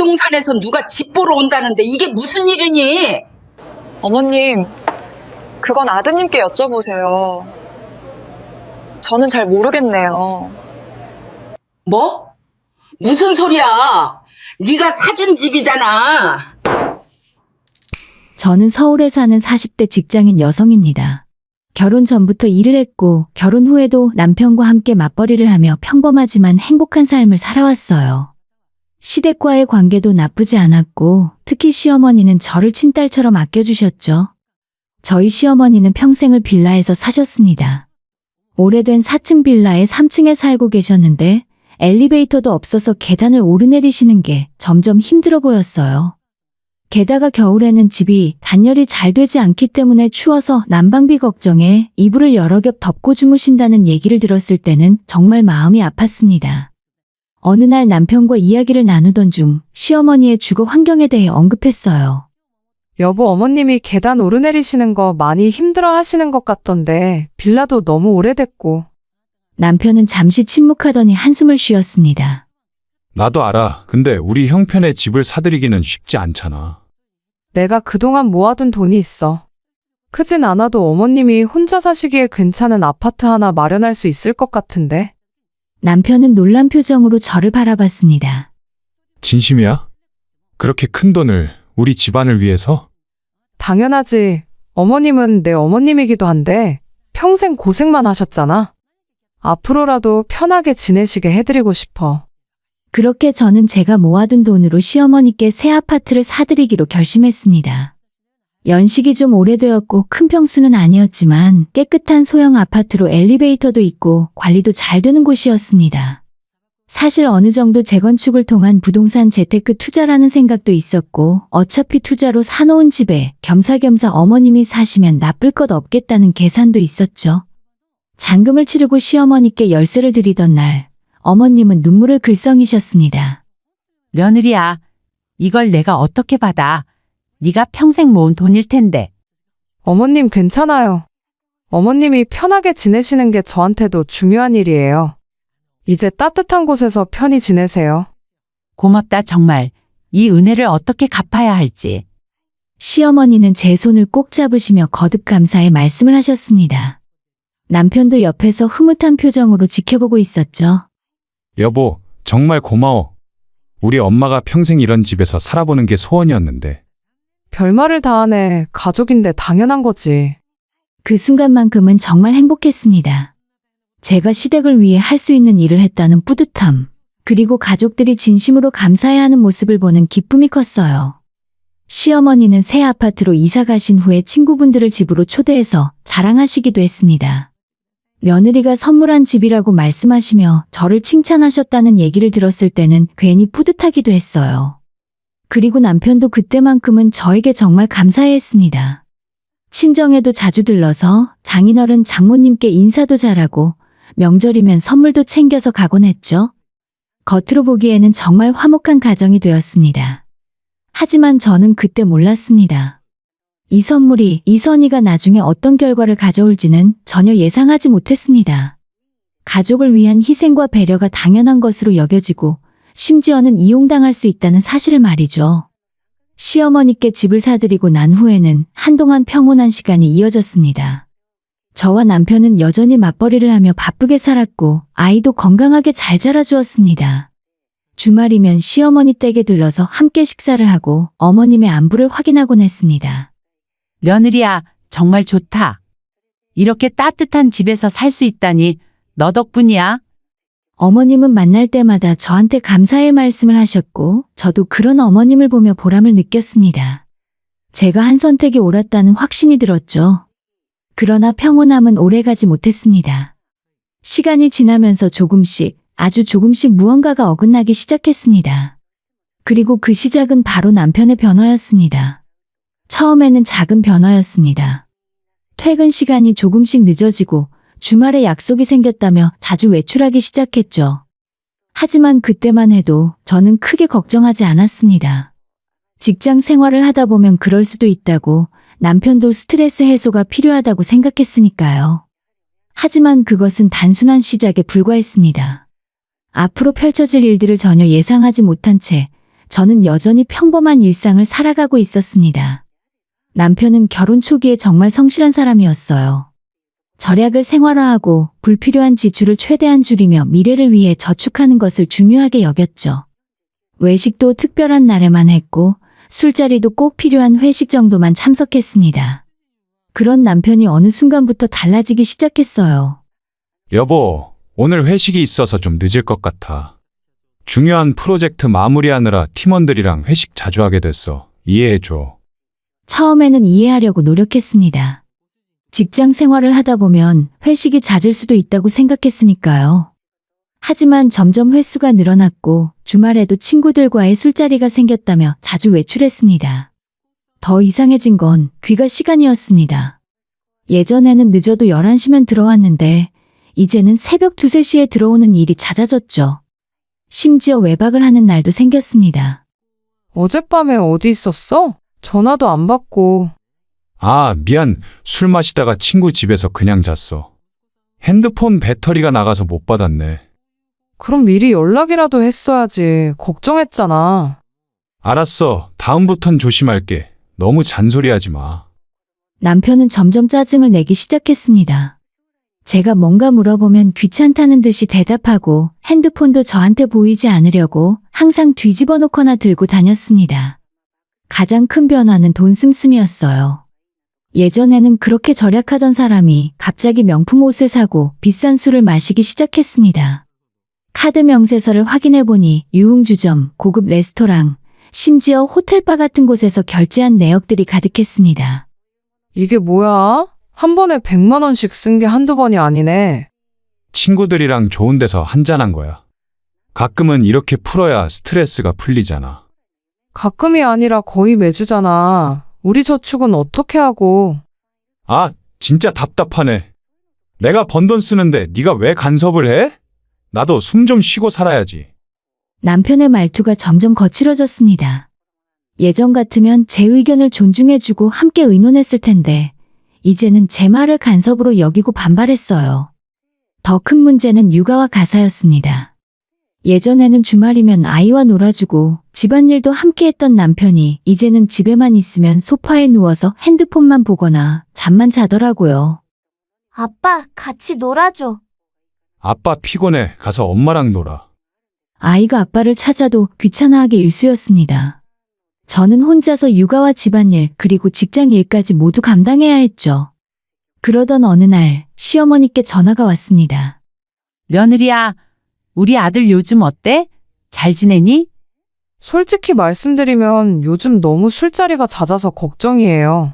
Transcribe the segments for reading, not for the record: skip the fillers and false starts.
부동산에서 누가 집 보러 온다는데 이게 무슨 일이니? 어머님, 그건 아드님께 여쭤보세요. 저는 잘 모르겠네요. 뭐? 무슨 소리야? 네가 사준 집이잖아. 저는 서울에 사는 40대 직장인 여성입니다. 결혼 전부터 일을 했고 결혼 후에도 남편과 함께 맞벌이를 하며 평범하지만 행복한 삶을 살아왔어요. 시댁과의 관계도 나쁘지 않았고 특히 시어머니는 저를 친딸처럼 아껴주셨죠. 저희 시어머니는 평생을 빌라에서 사셨습니다. 오래된 4층 빌라의 3층에 살고 계셨는데 엘리베이터도 없어서 계단을 오르내리시는 게 점점 힘들어 보였어요. 게다가 겨울에는 집이 단열이 잘 되지 않기 때문에 추워서 난방비 걱정에 이불을 여러 겹 덮고 주무신다는 얘기를 들었을 때는 정말 마음이 아팠습니다. 어느 날 남편과 이야기를 나누던 중 시어머니의 주거 환경에 대해 언급했어요. 여보, 어머님이 계단 오르내리시는 거 많이 힘들어 하시는 것 같던데 빌라도 너무 오래됐고. 남편은 잠시 침묵하더니 한숨을 쉬었습니다. 나도 알아. 근데 우리 형편에 집을 사드리기는 쉽지 않잖아. 내가 그동안 모아둔 돈이 있어. 크진 않아도 어머님이 혼자 사시기에 괜찮은 아파트 하나 마련할 수 있을 것 같은데. 남편은 놀란 표정으로 저를 바라봤습니다. 진심이야? 그렇게 큰 돈을 우리 집안을 위해서? 당연하지. 어머님은 내 어머님이기도 한데 평생 고생만 하셨잖아. 앞으로라도 편하게 지내시게 해드리고 싶어. 그렇게 저는 제가 모아둔 돈으로 시어머니께 새 아파트를 사드리기로 결심했습니다. 연식이 좀 오래되었고 큰 평수는 아니었지만 깨끗한 소형 아파트로 엘리베이터도 있고 관리도 잘 되는 곳이었습니다. 사실 어느 정도 재건축을 통한 부동산 재테크 투자라는 생각도 있었고 어차피 투자로 사놓은 집에 겸사겸사 어머님이 사시면 나쁠 것 없겠다는 계산도 있었죠. 잔금을 치르고 시어머니께 열쇠를 드리던 날 어머님은 눈물을 글썽이셨습니다. 며느리야, 이걸 내가 어떻게 받아? 네가 평생 모은 돈일 텐데. 어머님 괜찮아요. 어머님이 편하게 지내시는 게 저한테도 중요한 일이에요. 이제 따뜻한 곳에서 편히 지내세요. 고맙다 정말. 이 은혜를 어떻게 갚아야 할지. 시어머니는 제 손을 꼭 잡으시며 거듭 감사의 말씀을 하셨습니다. 남편도 옆에서 흐뭇한 표정으로 지켜보고 있었죠. 여보, 정말 고마워. 우리 엄마가 평생 이런 집에서 살아보는 게 소원이었는데. 별말을 다 하네. 가족인데 당연한 거지. 그 순간만큼은 정말 행복했습니다. 제가 시댁을 위해 할 수 있는 일을 했다는 뿌듯함, 그리고 가족들이 진심으로 감사해하는 모습을 보는 기쁨이 컸어요. 시어머니는 새 아파트로 이사 가신 후에 친구분들을 집으로 초대해서 자랑하시기도 했습니다. 며느리가 선물한 집이라고 말씀하시며 저를 칭찬하셨다는 얘기를 들었을 때는 괜히 뿌듯하기도 했어요. 그리고 남편도 그때만큼은 저에게 정말 감사해했습니다. 친정에도 자주 들러서 장인어른 장모님께 인사도 잘하고 명절이면 선물도 챙겨서 가곤 했죠. 겉으로 보기에는 정말 화목한 가정이 되었습니다. 하지만 저는 그때 몰랐습니다. 이 선물이 이선희가 나중에 어떤 결과를 가져올지는 전혀 예상하지 못했습니다. 가족을 위한 희생과 배려가 당연한 것으로 여겨지고 심지어는 이용당할 수 있다는 사실을 말이죠. 시어머니께 집을 사드리고 난 후에는 한동안 평온한 시간이 이어졌습니다. 저와 남편은 여전히 맞벌이를 하며 바쁘게 살았고 아이도 건강하게 잘 자라주었습니다. 주말이면 시어머니 댁에 들러서 함께 식사를 하고 어머님의 안부를 확인하곤 했습니다. 며느리야, 정말 좋다. 이렇게 따뜻한 집에서 살 수 있다니 너 덕분이야. 어머님은 만날 때마다 저한테 감사의 말씀을 하셨고 저도 그런 어머님을 보며 보람을 느꼈습니다. 제가 한 선택이 옳았다는 확신이 들었죠. 그러나 평온함은 오래가지 못했습니다. 시간이 지나면서 조금씩, 아주 조금씩 무언가가 어긋나기 시작했습니다. 그리고 그 시작은 바로 남편의 변화였습니다. 처음에는 작은 변화였습니다. 퇴근 시간이 조금씩 늦어지고 주말에 약속이 생겼다며 자주 외출하기 시작했죠. 하지만 그때만 해도 저는 크게 걱정하지 않았습니다. 직장 생활을 하다 보면 그럴 수도 있다고, 남편도 스트레스 해소가 필요하다고 생각했으니까요. 하지만 그것은 단순한 시작에 불과했습니다. 앞으로 펼쳐질 일들을 전혀 예상하지 못한 채 저는 여전히 평범한 일상을 살아가고 있었습니다. 남편은 결혼 초기에 정말 성실한 사람이었어요. 절약을 생활화하고 불필요한 지출을 최대한 줄이며 미래를 위해 저축하는 것을 중요하게 여겼죠. 외식도 특별한 날에만 했고 술자리도 꼭 필요한 회식 정도만 참석했습니다. 그런 남편이 어느 순간부터 달라지기 시작했어요. 여보, 오늘 회식이 있어서 좀 늦을 것 같아. 중요한 프로젝트 마무리하느라 팀원들이랑 회식 자주 하게 됐어. 이해해줘. 처음에는 이해하려고 노력했습니다. 직장 생활을 하다 보면 회식이 잦을 수도 있다고 생각했으니까요. 하지만 점점 횟수가 늘어났고 주말에도 친구들과의 술자리가 생겼다며 자주 외출했습니다. 더 이상해진 건 귀가 시간이었습니다. 예전에는 늦어도 11시면 들어왔는데 이제는 새벽 2, 3시에 들어오는 일이 잦아졌죠. 심지어 외박을 하는 날도 생겼습니다. 어젯밤에 어디 있었어? 전화도 안 받고. 아, 미안. 술 마시다가 친구 집에서 그냥 잤어. 핸드폰 배터리가 나가서 못 받았네. 그럼 미리 연락이라도 했어야지. 걱정했잖아. 알았어. 다음부턴 조심할게. 너무 잔소리하지 마. 남편은 점점 짜증을 내기 시작했습니다. 제가 뭔가 물어보면 귀찮다는 듯이 대답하고 핸드폰도 저한테 보이지 않으려고 항상 뒤집어 놓거나 들고 다녔습니다. 가장 큰 변화는 돈 씀씀이었어요. 예전에는 그렇게 절약하던 사람이 갑자기 명품 옷을 사고 비싼 술을 마시기 시작했습니다. 카드 명세서를 확인해 보니 유흥주점, 고급 레스토랑, 심지어 호텔바 같은 곳에서 결제한 내역들이 가득했습니다. 이게 뭐야? 한 번에 100만 원씩 쓴 게 한두 번이 아니네. 친구들이랑 좋은 데서 한잔한 거야. 가끔은 이렇게 풀어야 스트레스가 풀리잖아. 가끔이 아니라 거의 매주잖아. 우리 저축은 어떻게 하고. 아, 진짜 답답하네. 내가 번 돈 쓰는데 네가 왜 간섭을 해? 나도 숨 좀 쉬고 살아야지. 남편의 말투가 점점 거칠어졌습니다. 예전 같으면 제 의견을 존중해주고 함께 의논했을 텐데 이제는 제 말을 간섭으로 여기고 반발했어요. 더 큰 문제는 육아와 가사였습니다. 예전에는 주말이면 아이와 놀아주고 집안일도 함께 했던 남편이 이제는 집에만 있으면 소파에 누워서 핸드폰만 보거나 잠만 자더라고요. 아빠, 같이 놀아줘. 아빠 피곤해. 가서 엄마랑 놀아. 아이가 아빠를 찾아도 귀찮아하기 일쑤였습니다. 저는 혼자서 육아와 집안일 그리고 직장 일까지 모두 감당해야 했죠. 그러던 어느 날 시어머니께 전화가 왔습니다. 며느리야, 우리 아들 요즘 어때? 잘 지내니? 솔직히 말씀드리면 요즘 너무 술자리가 잦아서 걱정이에요.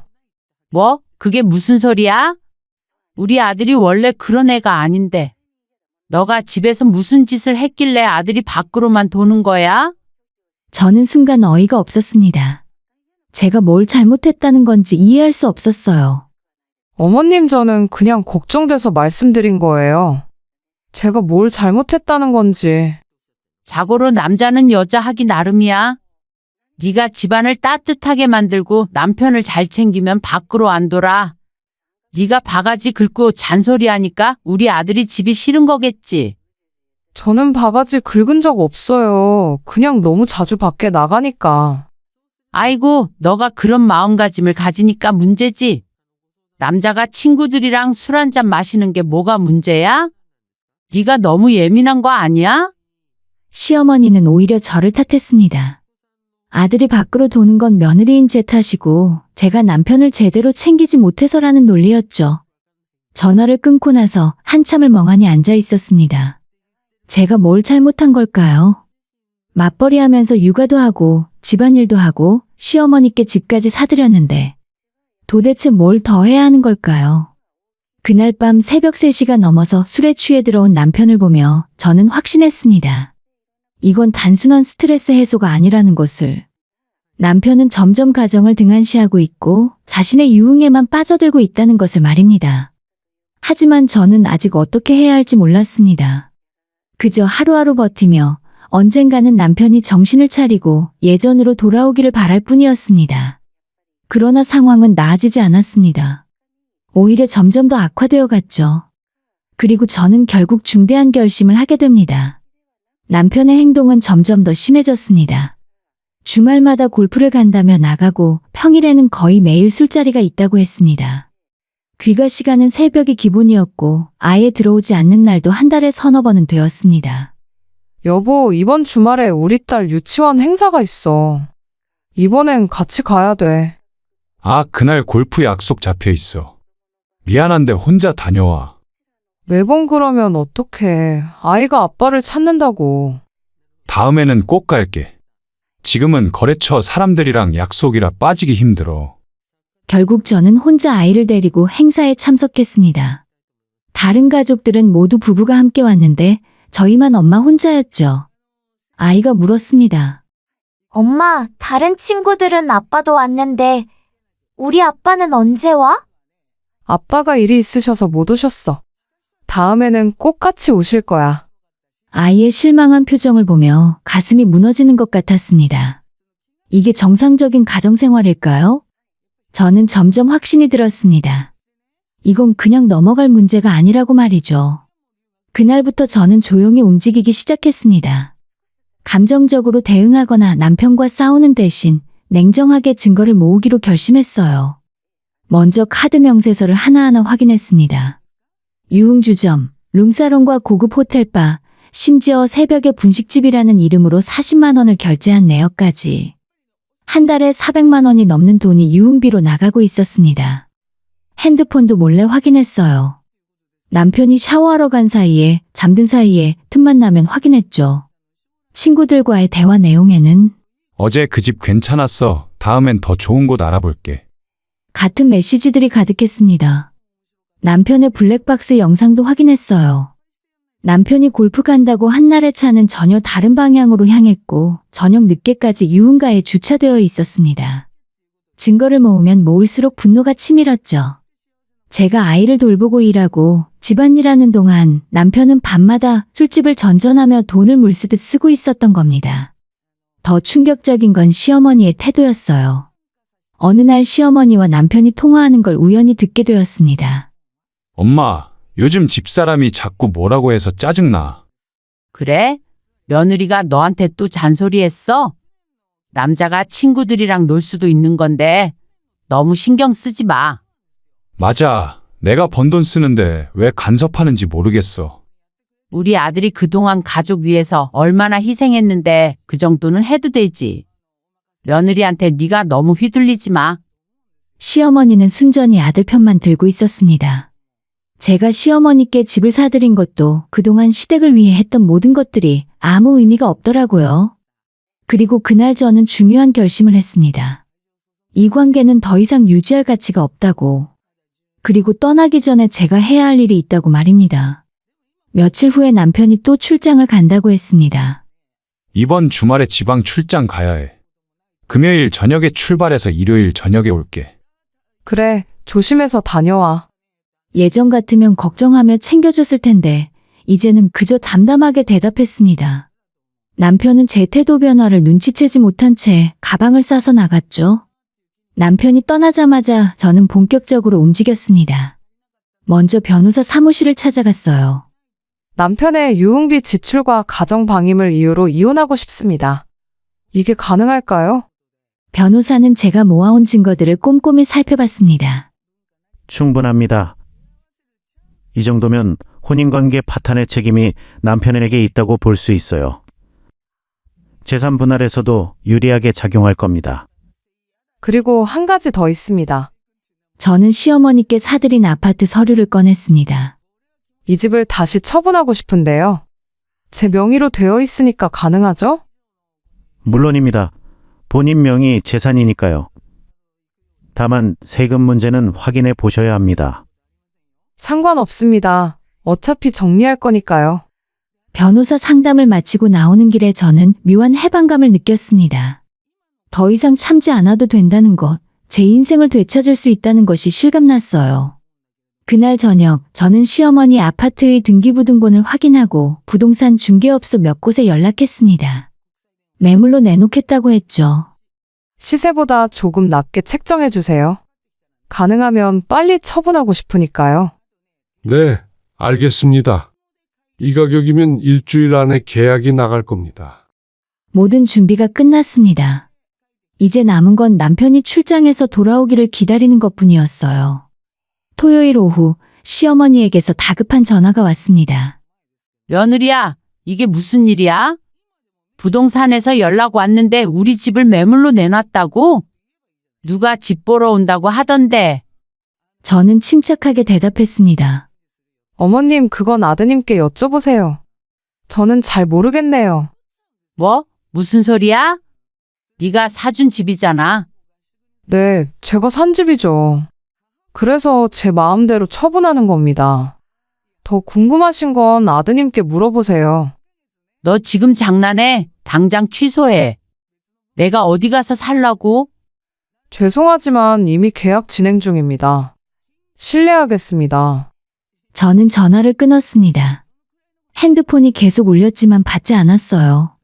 뭐? 그게 무슨 소리야? 우리 아들이 원래 그런 애가 아닌데. 너가 집에서 무슨 짓을 했길래 아들이 밖으로만 도는 거야? 저는 순간 어이가 없었습니다. 제가 뭘 잘못했다는 건지 이해할 수 없었어요. 어머님, 저는 그냥 걱정돼서 말씀드린 거예요. 제가 뭘 잘못했다는 건지. 자고로 남자는 여자 하기 나름이야. 네가 집안을 따뜻하게 만들고 남편을 잘 챙기면 밖으로 안 돌아. 네가 바가지 긁고 잔소리하니까 우리 아들이 집이 싫은 거겠지. 저는 바가지 긁은 적 없어요. 그냥 너무 자주 밖에 나가니까. 아이고, 너가 그런 마음가짐을 가지니까 문제지. 남자가 친구들이랑 술 한잔 마시는 게 뭐가 문제야? 네가 너무 예민한 거 아니야? 시어머니는 오히려 저를 탓했습니다. 아들이 밖으로 도는 건 며느리인 제 탓이고 제가 남편을 제대로 챙기지 못해서라는 논리였죠. 전화를 끊고 나서 한참을 멍하니 앉아 있었습니다. 제가 뭘 잘못한 걸까요? 맞벌이하면서 육아도 하고 집안일도 하고 시어머니께 집까지 사드렸는데 도대체 뭘 더 해야 하는 걸까요? 그날 밤 새벽 3시가 넘어서 술에 취해 들어온 남편을 보며 저는 확신했습니다. 이건 단순한 스트레스 해소가 아니라는 것을. 남편은 점점 가정을 등한시하고 있고 자신의 유흥에만 빠져들고 있다는 것을 말입니다. 하지만 저는 아직 어떻게 해야 할지 몰랐습니다. 그저 하루하루 버티며 언젠가는 남편이 정신을 차리고 예전으로 돌아오기를 바랄 뿐이었습니다. 그러나 상황은 나아지지 않았습니다. 오히려 점점 더 악화되어 갔죠. 그리고 저는 결국 중대한 결심을 하게 됩니다. 남편의 행동은 점점 더 심해졌습니다. 주말마다 골프를 간다며 나가고 평일에는 거의 매일 술자리가 있다고 했습니다. 귀가 시간은 새벽이 기본이었고 아예 들어오지 않는 날도 한 달에 서너 번은 되었습니다. 여보, 이번 주말에 우리 딸 유치원 행사가 있어. 이번엔 같이 가야 돼. 아, 그날 골프 약속 잡혀 있어. 미안한데 혼자 다녀와. 매번 그러면 어떡해. 아이가 아빠를 찾는다고. 다음에는 꼭 갈게. 지금은 거래처 사람들이랑 약속이라 빠지기 힘들어. 결국 저는 혼자 아이를 데리고 행사에 참석했습니다. 다른 가족들은 모두 부부가 함께 왔는데 저희만 엄마 혼자였죠. 아이가 물었습니다. 엄마, 다른 친구들은 아빠도 왔는데 우리 아빠는 언제 와? 아빠가 일이 있으셔서 못 오셨어. 다음에는 꼭 같이 오실 거야. 아이의 실망한 표정을 보며 가슴이 무너지는 것 같았습니다. 이게 정상적인 가정생활일까요? 저는 점점 확신이 들었습니다. 이건 그냥 넘어갈 문제가 아니라고 말이죠. 그날부터 저는 조용히 움직이기 시작했습니다. 감정적으로 대응하거나 남편과 싸우는 대신 냉정하게 증거를 모으기로 결심했어요. 먼저 카드 명세서를 하나하나 확인했습니다. 유흥주점, 룸사롱과 고급 호텔바, 심지어 새벽에 분식집이라는 이름으로 40만 원을 결제한 내역까지. 한 달에 400만 원이 넘는 돈이 유흥비로 나가고 있었습니다. 핸드폰도 몰래 확인했어요. 남편이 샤워하러 간 사이에, 잠든 사이에 틈만 나면 확인했죠. 친구들과의 대화 내용에는 어제 그 집 괜찮았어. 다음엔 더 좋은 곳 알아볼게. 같은 메시지들이 가득했습니다. 남편의 블랙박스 영상도 확인했어요. 남편이 골프 간다고 한날의 차는 전혀 다른 방향으로 향했고 저녁 늦게까지 유흥가에 주차되어 있었습니다. 증거를 모으면 모을수록 분노가 치밀었죠. 제가 아이를 돌보고 일하고 집안일하는 동안 남편은 밤마다 술집을 전전하며 돈을 물쓰듯 쓰고 있었던 겁니다. 더 충격적인 건 시어머니의 태도였어요. 어느 날 시어머니와 남편이 통화하는 걸 우연히 듣게 되었습니다. 엄마, 요즘 집사람이 자꾸 뭐라고 해서 짜증나. 그래? 며느리가 너한테 또 잔소리했어? 남자가 친구들이랑 놀 수도 있는 건데 너무 신경 쓰지 마. 맞아. 내가 번 돈 쓰는데 왜 간섭하는지 모르겠어. 우리 아들이 그동안 가족 위해서 얼마나 희생했는데 그 정도는 해도 되지. 며느리한테 네가 너무 휘둘리지 마. 시어머니는 순전히 아들 편만 들고 있었습니다. 제가 시어머니께 집을 사드린 것도 그동안 시댁을 위해 했던 모든 것들이 아무 의미가 없더라고요. 그리고 그날 저는 중요한 결심을 했습니다. 이 관계는 더 이상 유지할 가치가 없다고. 그리고 떠나기 전에 제가 해야 할 일이 있다고 말입니다. 며칠 후에 남편이 또 출장을 간다고 했습니다. 이번 주말에 지방 출장 가야 해. 금요일 저녁에 출발해서 일요일 저녁에 올게. 그래, 조심해서 다녀와. 예전 같으면 걱정하며 챙겨줬을 텐데 이제는 그저 담담하게 대답했습니다. 남편은 제 태도 변화를 눈치채지 못한 채 가방을 싸서 나갔죠. 남편이 떠나자마자 저는 본격적으로 움직였습니다. 먼저 변호사 사무실을 찾아갔어요. 남편의 유흥비 지출과 가정 방임을 이유로 이혼하고 싶습니다. 이게 가능할까요? 변호사는 제가 모아온 증거들을 꼼꼼히 살펴봤습니다. 충분합니다. 이 정도면 혼인관계 파탄의 책임이 남편에게 있다고 볼 수 있어요. 재산 분할에서도 유리하게 작용할 겁니다. 그리고 한 가지 더 있습니다. 저는 시어머니께 사들인 아파트 서류를 꺼냈습니다. 이 집을 다시 처분하고 싶은데요. 제 명의로 되어 있으니까 가능하죠? 물론입니다. 본인 명의 재산이니까요. 다만 세금 문제는 확인해 보셔야 합니다. 상관없습니다. 어차피 정리할 거니까요. 변호사 상담을 마치고 나오는 길에 저는 묘한 해방감을 느꼈습니다. 더 이상 참지 않아도 된다는 것, 제 인생을 되찾을 수 있다는 것이 실감났어요. 그날 저녁 저는 시어머니 아파트의 등기부등본을 확인하고 부동산 중개업소 몇 곳에 연락했습니다. 매물로 내놓겠다고 했죠. 시세보다 조금 낮게 책정해 주세요. 가능하면 빨리 처분하고 싶으니까요. 네, 알겠습니다. 이 가격이면 일주일 안에 계약이 나갈 겁니다. 모든 준비가 끝났습니다. 이제 남은 건 남편이 출장해서 돌아오기를 기다리는 것뿐이었어요. 토요일 오후 시어머니에게서 다급한 전화가 왔습니다. 며느리야, 이게 무슨 일이야? 부동산에서 연락 왔는데 우리 집을 매물로 내놨다고? 누가 집 보러 온다고 하던데. 저는 침착하게 대답했습니다. 어머님, 그건 아드님께 여쭤보세요. 저는 잘 모르겠네요. 뭐? 무슨 소리야? 네가 사준 집이잖아. 네, 제가 산 집이죠. 그래서 제 마음대로 처분하는 겁니다. 더 궁금하신 건 아드님께 물어보세요. 너 지금 장난해? 당장 취소해. 내가 어디 가서 살라고? 죄송하지만 이미 계약 진행 중입니다. 실례하겠습니다. 저는 전화를 끊었습니다. 핸드폰이 계속 울렸지만 받지 않았어요.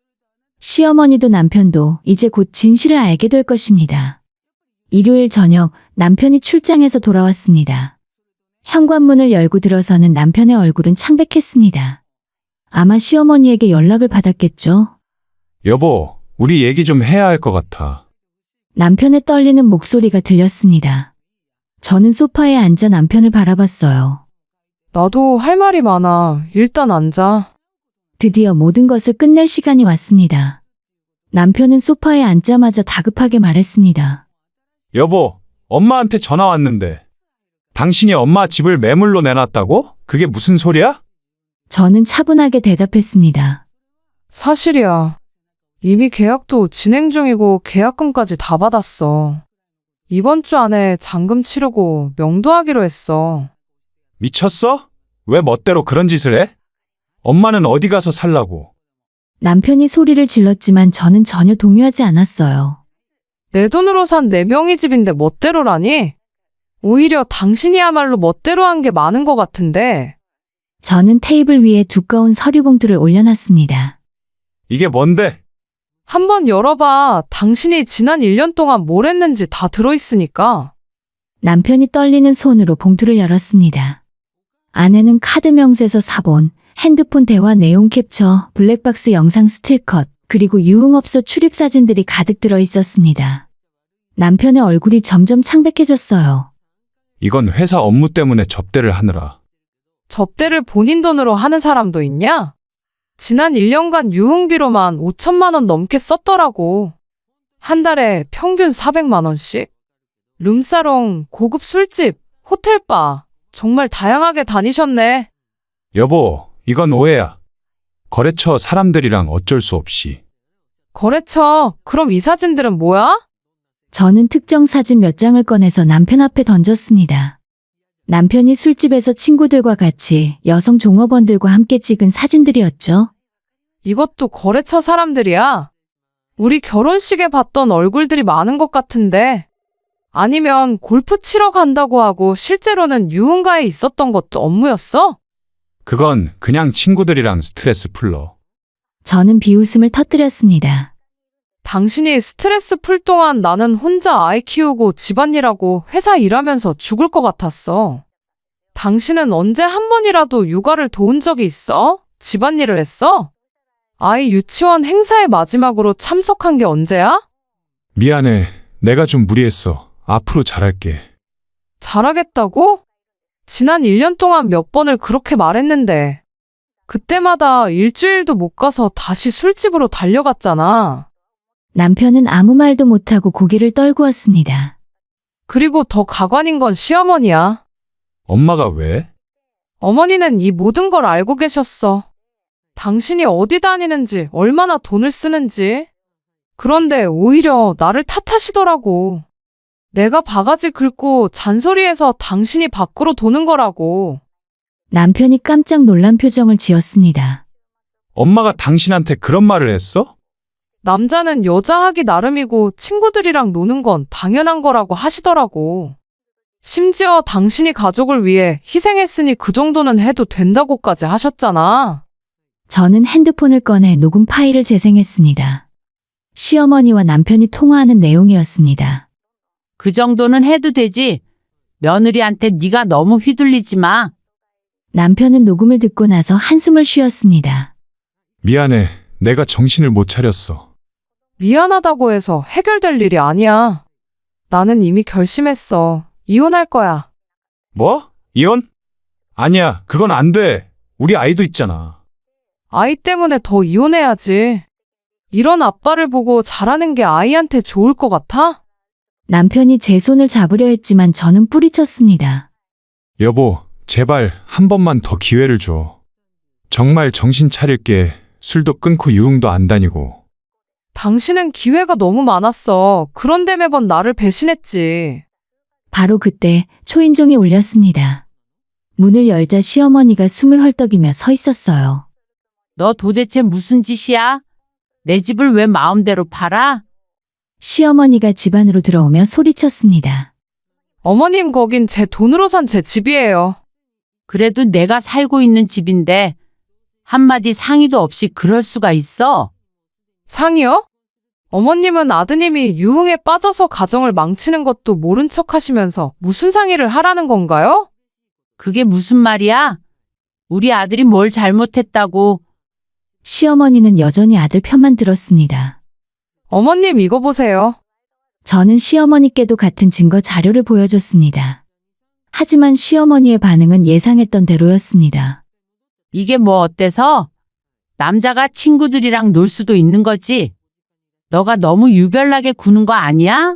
시어머니도 남편도 이제 곧 진실을 알게 될 것입니다. 일요일 저녁 남편이 출장해서 돌아왔습니다. 현관문을 열고 들어서는 남편의 얼굴은 창백했습니다. 아마 시어머니에게 연락을 받았겠죠? 여보, 우리 얘기 좀 해야 할 것 같아. 남편의 떨리는 목소리가 들렸습니다. 저는 소파에 앉아 남편을 바라봤어요. 나도 할 말이 많아. 일단 앉아. 드디어 모든 것을 끝낼 시간이 왔습니다. 남편은 소파에 앉자마자 다급하게 말했습니다. 여보, 엄마한테 전화 왔는데. 당신이 엄마 집을 매물로 내놨다고? 그게 무슨 소리야? 저는 차분하게 대답했습니다. 사실이야. 이미 계약도 진행 중이고 계약금까지 다 받았어. 이번 주 안에 잔금 치르고 명도하기로 했어. 미쳤어? 왜 멋대로 그런 짓을 해? 엄마는 어디 가서 살라고? 남편이 소리를 질렀지만 저는 전혀 동요하지 않았어요. 내 돈으로 산 내 명의 집인데 멋대로라니? 오히려 당신이야말로 멋대로 한 게 많은 것 같은데. 저는 테이블 위에 두꺼운 서류 봉투를 올려놨습니다. 이게 뭔데? 한번 열어봐. 당신이 지난 1년 동안 뭘 했는지 다 들어있으니까. 남편이 떨리는 손으로 봉투를 열었습니다. 안에는 카드 명세서 사본, 핸드폰 대화 내용 캡처, 블랙박스 영상 스틸컷, 그리고 유흥업소 출입 사진들이 가득 들어 있었습니다. 남편의 얼굴이 점점 창백해졌어요. 이건 회사 업무 때문에 접대를 하느라. 접대를 본인 돈으로 하는 사람도 있냐? 지난 1년간 유흥비로만 5천만 원 넘게 썼더라고. 한 달에 평균 400만 원씩. 룸사롱, 고급 술집, 호텔바. 정말 다양하게 다니셨네. 여보, 이건 오해야. 거래처 사람들이랑 어쩔 수 없이. 거래처, 그럼 이 사진들은 뭐야? 저는 특정 사진 몇 장을 꺼내서 남편 앞에 던졌습니다. 남편이 술집에서 친구들과 같이 여성 종업원들과 함께 찍은 사진들이었죠. 이것도 거래처 사람들이야. 우리 결혼식에 봤던 얼굴들이 많은 것 같은데. 아니면 골프 치러 간다고 하고 실제로는 유흥가에 있었던 것도 업무였어? 그건 그냥 친구들이랑 스트레스 풀러. 저는 비웃음을 터뜨렸습니다. 당신이 스트레스 풀 동안 나는 혼자 아이 키우고 집안일하고 회사 일하면서 죽을 것 같았어. 당신은 언제 한 번이라도 육아를 도운 적이 있어? 집안일을 했어? 아이 유치원 행사에 마지막으로 참석한 게 언제야? 미안해. 내가 좀 무리했어. 앞으로 잘할게. 잘하겠다고? 지난 1년 동안 몇 번을 그렇게 말했는데 그때마다 일주일도 못 가서 다시 술집으로 달려갔잖아. 남편은 아무 말도 못하고 고개를 떨구었습니다. 그리고 더 가관인 건 시어머니야. 엄마가 왜? 어머니는 이 모든 걸 알고 계셨어. 당신이 어디 다니는지, 얼마나 돈을 쓰는지. 그런데 오히려 나를 탓하시더라고. 내가 바가지 긁고 잔소리해서 당신이 밖으로 도는 거라고. 남편이 깜짝 놀란 표정을 지었습니다. 엄마가 당신한테 그런 말을 했어? 남자는 여자 하기 나름이고 친구들이랑 노는 건 당연한 거라고 하시더라고. 심지어 당신이 가족을 위해 희생했으니 그 정도는 해도 된다고까지 하셨잖아. 저는 핸드폰을 꺼내 녹음 파일을 재생했습니다. 시어머니와 남편이 통화하는 내용이었습니다. 그 정도는 해도 되지. 며느리한테 네가 너무 휘둘리지 마. 남편은 녹음을 듣고 나서 한숨을 쉬었습니다. 미안해. 내가 정신을 못 차렸어. 미안하다고 해서 해결될 일이 아니야. 나는 이미 결심했어. 이혼할 거야. 뭐? 이혼? 아니야, 그건 안 돼. 우리 아이도 있잖아. 아이 때문에 더 이혼해야지. 이런 아빠를 보고 자라는 게 아이한테 좋을 것 같아? 남편이 제 손을 잡으려 했지만 저는 뿌리쳤습니다. 여보, 제발 한 번만 더 기회를 줘. 정말 정신 차릴게. 술도 끊고 유흥도 안 다니고. 당신은 기회가 너무 많았어. 그런데 매번 나를 배신했지. 바로 그때 초인종이 울렸습니다. 문을 열자 시어머니가 숨을 헐떡이며 서 있었어요. 너 도대체 무슨 짓이야? 내 집을 왜 마음대로 팔아? 시어머니가 집 안으로 들어오며 소리쳤습니다. 어머님, 거긴 제 돈으로 산 제 집이에요. 그래도 내가 살고 있는 집인데 한마디 상의도 없이 그럴 수가 있어? 상이요? 어머님은 아드님이 유흥에 빠져서 가정을 망치는 것도 모른 척 하시면서 무슨 상의를 하라는 건가요? 그게 무슨 말이야? 우리 아들이 뭘 잘못했다고. 시어머니는 여전히 아들 편만 들었습니다. 어머님, 이거 보세요. 저는 시어머니께도 같은 증거 자료를 보여줬습니다. 하지만 시어머니의 반응은 예상했던 대로였습니다. 이게 뭐 어때서? 남자가 친구들이랑 놀 수도 있는 거지. 너가 너무 유별나게 구는 거 아니야?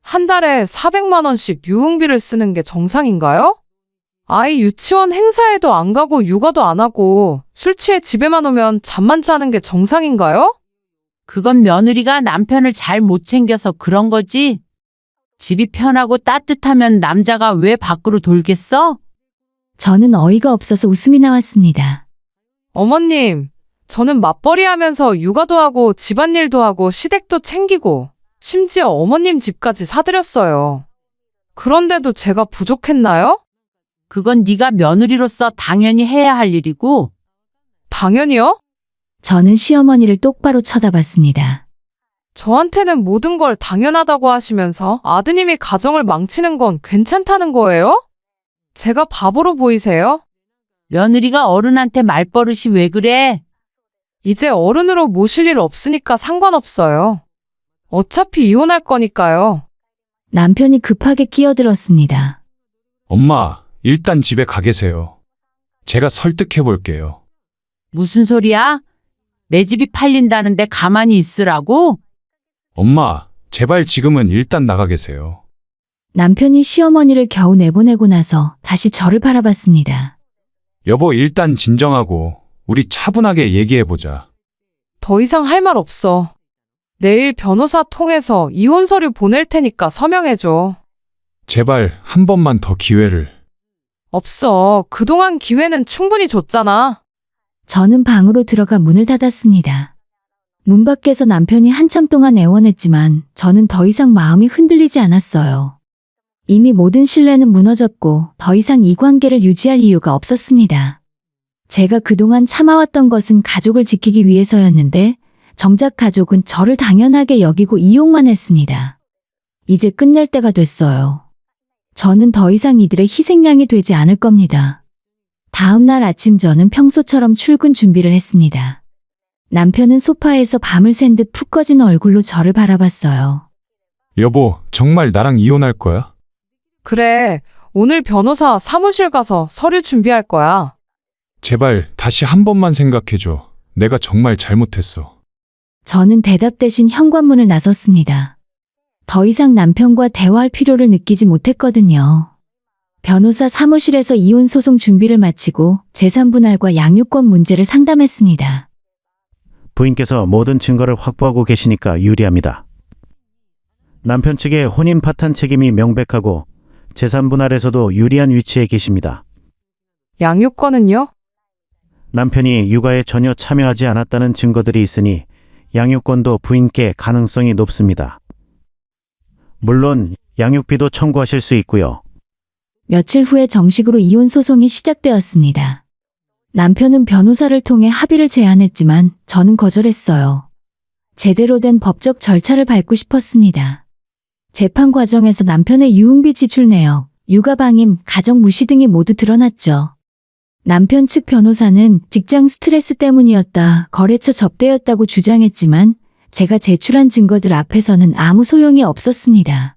한 달에 400만 원씩 유흥비를 쓰는 게 정상인가요? 아이 유치원 행사에도 안 가고 육아도 안 하고 술 취해 집에만 오면 잠만 자는 게 정상인가요? 그건 며느리가 남편을 잘 못 챙겨서 그런 거지. 집이 편하고 따뜻하면 남자가 왜 밖으로 돌겠어? 저는 어이가 없어서 웃음이 나왔습니다. 어머님, 저는 맞벌이 하면서 육아도 하고 집안일도 하고 시댁도 챙기고 심지어 어머님 집까지 사드렸어요. 그런데도 제가 부족했나요? 그건 네가 며느리로서 당연히 해야 할 일이고. 당연히요? 저는 시어머니를 똑바로 쳐다봤습니다. 저한테는 모든 걸 당연하다고 하시면서 아드님이 가정을 망치는 건 괜찮다는 거예요? 제가 바보로 보이세요? 며느리가 어른한테 말버릇이 왜 그래? 이제 어른으로 모실 일 없으니까 상관없어요. 어차피 이혼할 거니까요. 남편이 급하게 끼어들었습니다. 엄마, 일단 집에 가 계세요. 제가 설득해 볼게요. 무슨 소리야? 내 집이 팔린다는데 가만히 있으라고? 엄마, 제발 지금은 일단 나가 계세요. 남편이 시어머니를 겨우 내보내고 나서 다시 저를 바라봤습니다. 여보, 일단 진정하고 우리 차분하게 얘기해 보자. 더 이상 할 말 없어. 내일 변호사 통해서 이혼 서류 보낼 테니까 서명해줘. 제발 한 번만 더 기회를. 없어. 그동안 기회는 충분히 줬잖아. 저는 방으로 들어가 문을 닫았습니다. 문 밖에서 남편이 한참 동안 애원했지만 저는 더 이상 마음이 흔들리지 않았어요. 이미 모든 신뢰는 무너졌고 더 이상 이 관계를 유지할 이유가 없었습니다. 제가 그동안 참아왔던 것은 가족을 지키기 위해서였는데 정작 가족은 저를 당연하게 여기고 이용만 했습니다. 이제 끝낼 때가 됐어요. 저는 더 이상 이들의 희생양이 되지 않을 겁니다. 다음 날 아침 저는 평소처럼 출근 준비를 했습니다. 남편은 소파에서 밤을 샌 듯 푹 꺼진 얼굴로 저를 바라봤어요. 여보, 정말 나랑 이혼할 거야? 그래. 오늘 변호사 사무실 가서 서류 준비할 거야. 제발 다시 한 번만 생각해줘. 내가 정말 잘못했어. 저는 대답 대신 현관문을 나섰습니다. 더 이상 남편과 대화할 필요를 느끼지 못했거든요. 변호사 사무실에서 이혼 소송 준비를 마치고 재산 분할과 양육권 문제를 상담했습니다. 부인께서 모든 증거를 확보하고 계시니까 유리합니다. 남편 측의 혼인 파탄 책임이 명백하고 재산 분할에서도 유리한 위치에 계십니다. 양육권은요? 남편이 육아에 전혀 참여하지 않았다는 증거들이 있으니 양육권도 부인께 가능성이 높습니다. 물론 양육비도 청구하실 수 있고요. 며칠 후에 정식으로 이혼 소송이 시작되었습니다. 남편은 변호사를 통해 합의를 제안했지만 저는 거절했어요. 제대로 된 법적 절차를 밟고 싶었습니다. 재판 과정에서 남편의 유흥비 지출 내역, 육아방임, 가정 무시 등이 모두 드러났죠. 남편 측 변호사는 직장 스트레스 때문이었다, 거래처 접대였다고 주장했지만 제가 제출한 증거들 앞에서는 아무 소용이 없었습니다.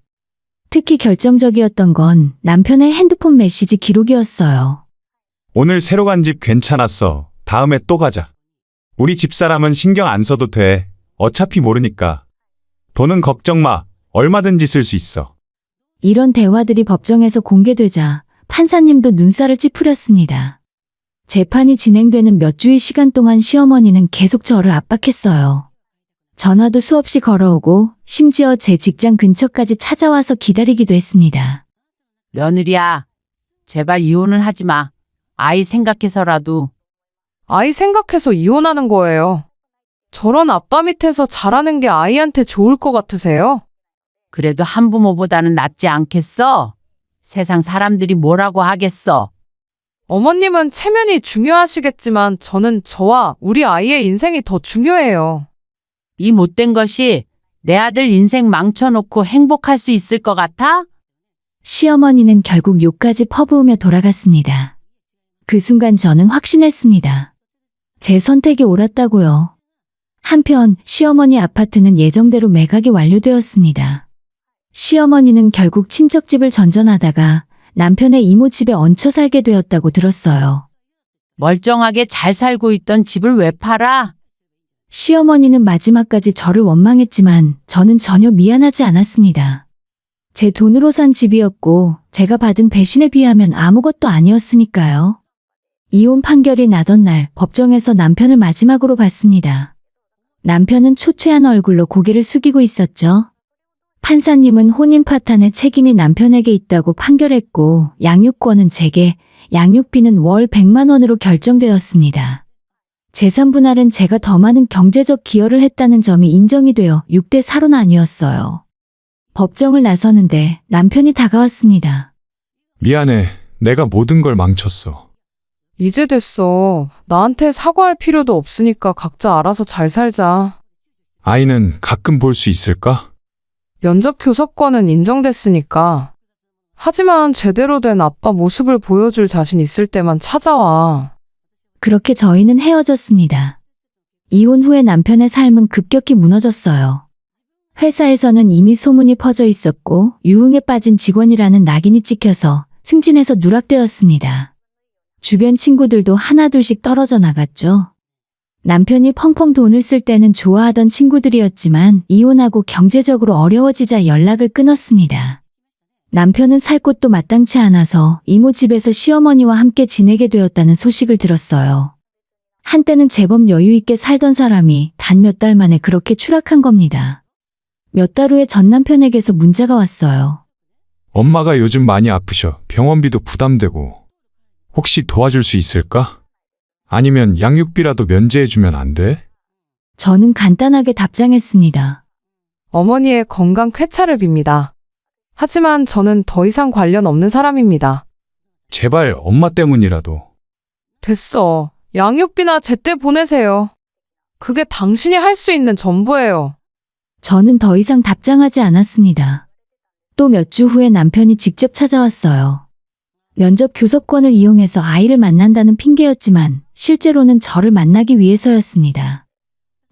특히 결정적이었던 건 남편의 핸드폰 메시지 기록이었어요. 오늘 새로 간 집 괜찮았어. 다음에 또 가자. 우리 집사람은 신경 안 써도 돼. 어차피 모르니까. 돈은 걱정 마. 얼마든지 쓸 수 있어. 이런 대화들이 법정에서 공개되자 판사님도 눈살을 찌푸렸습니다. 재판이 진행되는 몇 주의 시간 동안 시어머니는 계속 저를 압박했어요. 전화도 수없이 걸어오고 심지어 제 직장 근처까지 찾아와서 기다리기도 했습니다. 며느리야, 제발 이혼은 하지 마. 아이 생각해서라도. 아이 생각해서 이혼하는 거예요. 저런 아빠 밑에서 자라는 게 아이한테 좋을 것 같으세요? 그래도 한부모보다는 낫지 않겠어? 세상 사람들이 뭐라고 하겠어? 어머님은 체면이 중요하시겠지만 저는 저와 우리 아이의 인생이 더 중요해요. 이 못된 것이 내 아들 인생 망쳐놓고 행복할 수 있을 것 같아? 시어머니는 결국 욕까지 퍼부으며 돌아갔습니다. 그 순간 저는 확신했습니다. 제 선택이 옳았다고요. 한편 시어머니 아파트는 예정대로 매각이 완료되었습니다. 시어머니는 결국 친척집을 전전하다가 남편의 이모 집에 얹혀 살게 되었다고 들었어요. 멀쩡하게 잘 살고 있던 집을 왜 팔아? 시어머니는 마지막까지 저를 원망했지만 저는 전혀 미안하지 않았습니다. 제 돈으로 산 집이었고 제가 받은 배신에 비하면 아무것도 아니었으니까요. 이혼 판결이 나던 날 법정에서 남편을 마지막으로 봤습니다. 남편은 초췌한 얼굴로 고개를 숙이고 있었죠. 판사님은 혼인 파탄의 책임이 남편에게 있다고 판결했고 양육권은 제게, 양육비는 월 100만 원으로 결정되었습니다. 재산 분할은 제가 더 많은 경제적 기여를 했다는 점이 인정이 되어 6대 4로 나뉘었어요. 법정을 나서는데 남편이 다가왔습니다. 미안해. 내가 모든 걸 망쳤어. 이제 됐어. 나한테 사과할 필요도 없으니까 각자 알아서 잘 살자. 아이는 가끔 볼 수 있을까? 면접 교섭권은 인정됐으니까. 하지만 제대로 된 아빠 모습을 보여줄 자신 있을 때만 찾아와. 그렇게 저희는 헤어졌습니다. 이혼 후에 남편의 삶은 급격히 무너졌어요. 회사에서는 이미 소문이 퍼져 있었고 유흥에 빠진 직원이라는 낙인이 찍혀서 승진해서 누락되었습니다. 주변 친구들도 하나둘씩 떨어져 나갔죠. 남편이 펑펑 돈을 쓸 때는 좋아하던 친구들이었지만 이혼하고 경제적으로 어려워지자 연락을 끊었습니다. 남편은 살 곳도 마땅치 않아서 이모 집에서 시어머니와 함께 지내게 되었다는 소식을 들었어요. 한때는 제법 여유 있게 살던 사람이 단 몇 달 만에 그렇게 추락한 겁니다. 몇 달 후에 전 남편에게서 문자가 왔어요. 엄마가 요즘 많이 아프셔. 병원비도 부담되고. 혹시 도와줄 수 있을까? 아니면 양육비라도 면제해주면 안 돼? 저는 간단하게 답장했습니다. 어머니의 건강 쾌차를 빕니다. 하지만 저는 더 이상 관련 없는 사람입니다. 제발 엄마 때문이라도. 됐어. 양육비나 제때 보내세요. 그게 당신이 할 수 있는 전부예요. 저는 더 이상 답장하지 않았습니다. 또 몇 주 후에 남편이 직접 찾아왔어요. 면접 교섭권을 이용해서 아이를 만난다는 핑계였지만 실제로는 저를 만나기 위해서였습니다.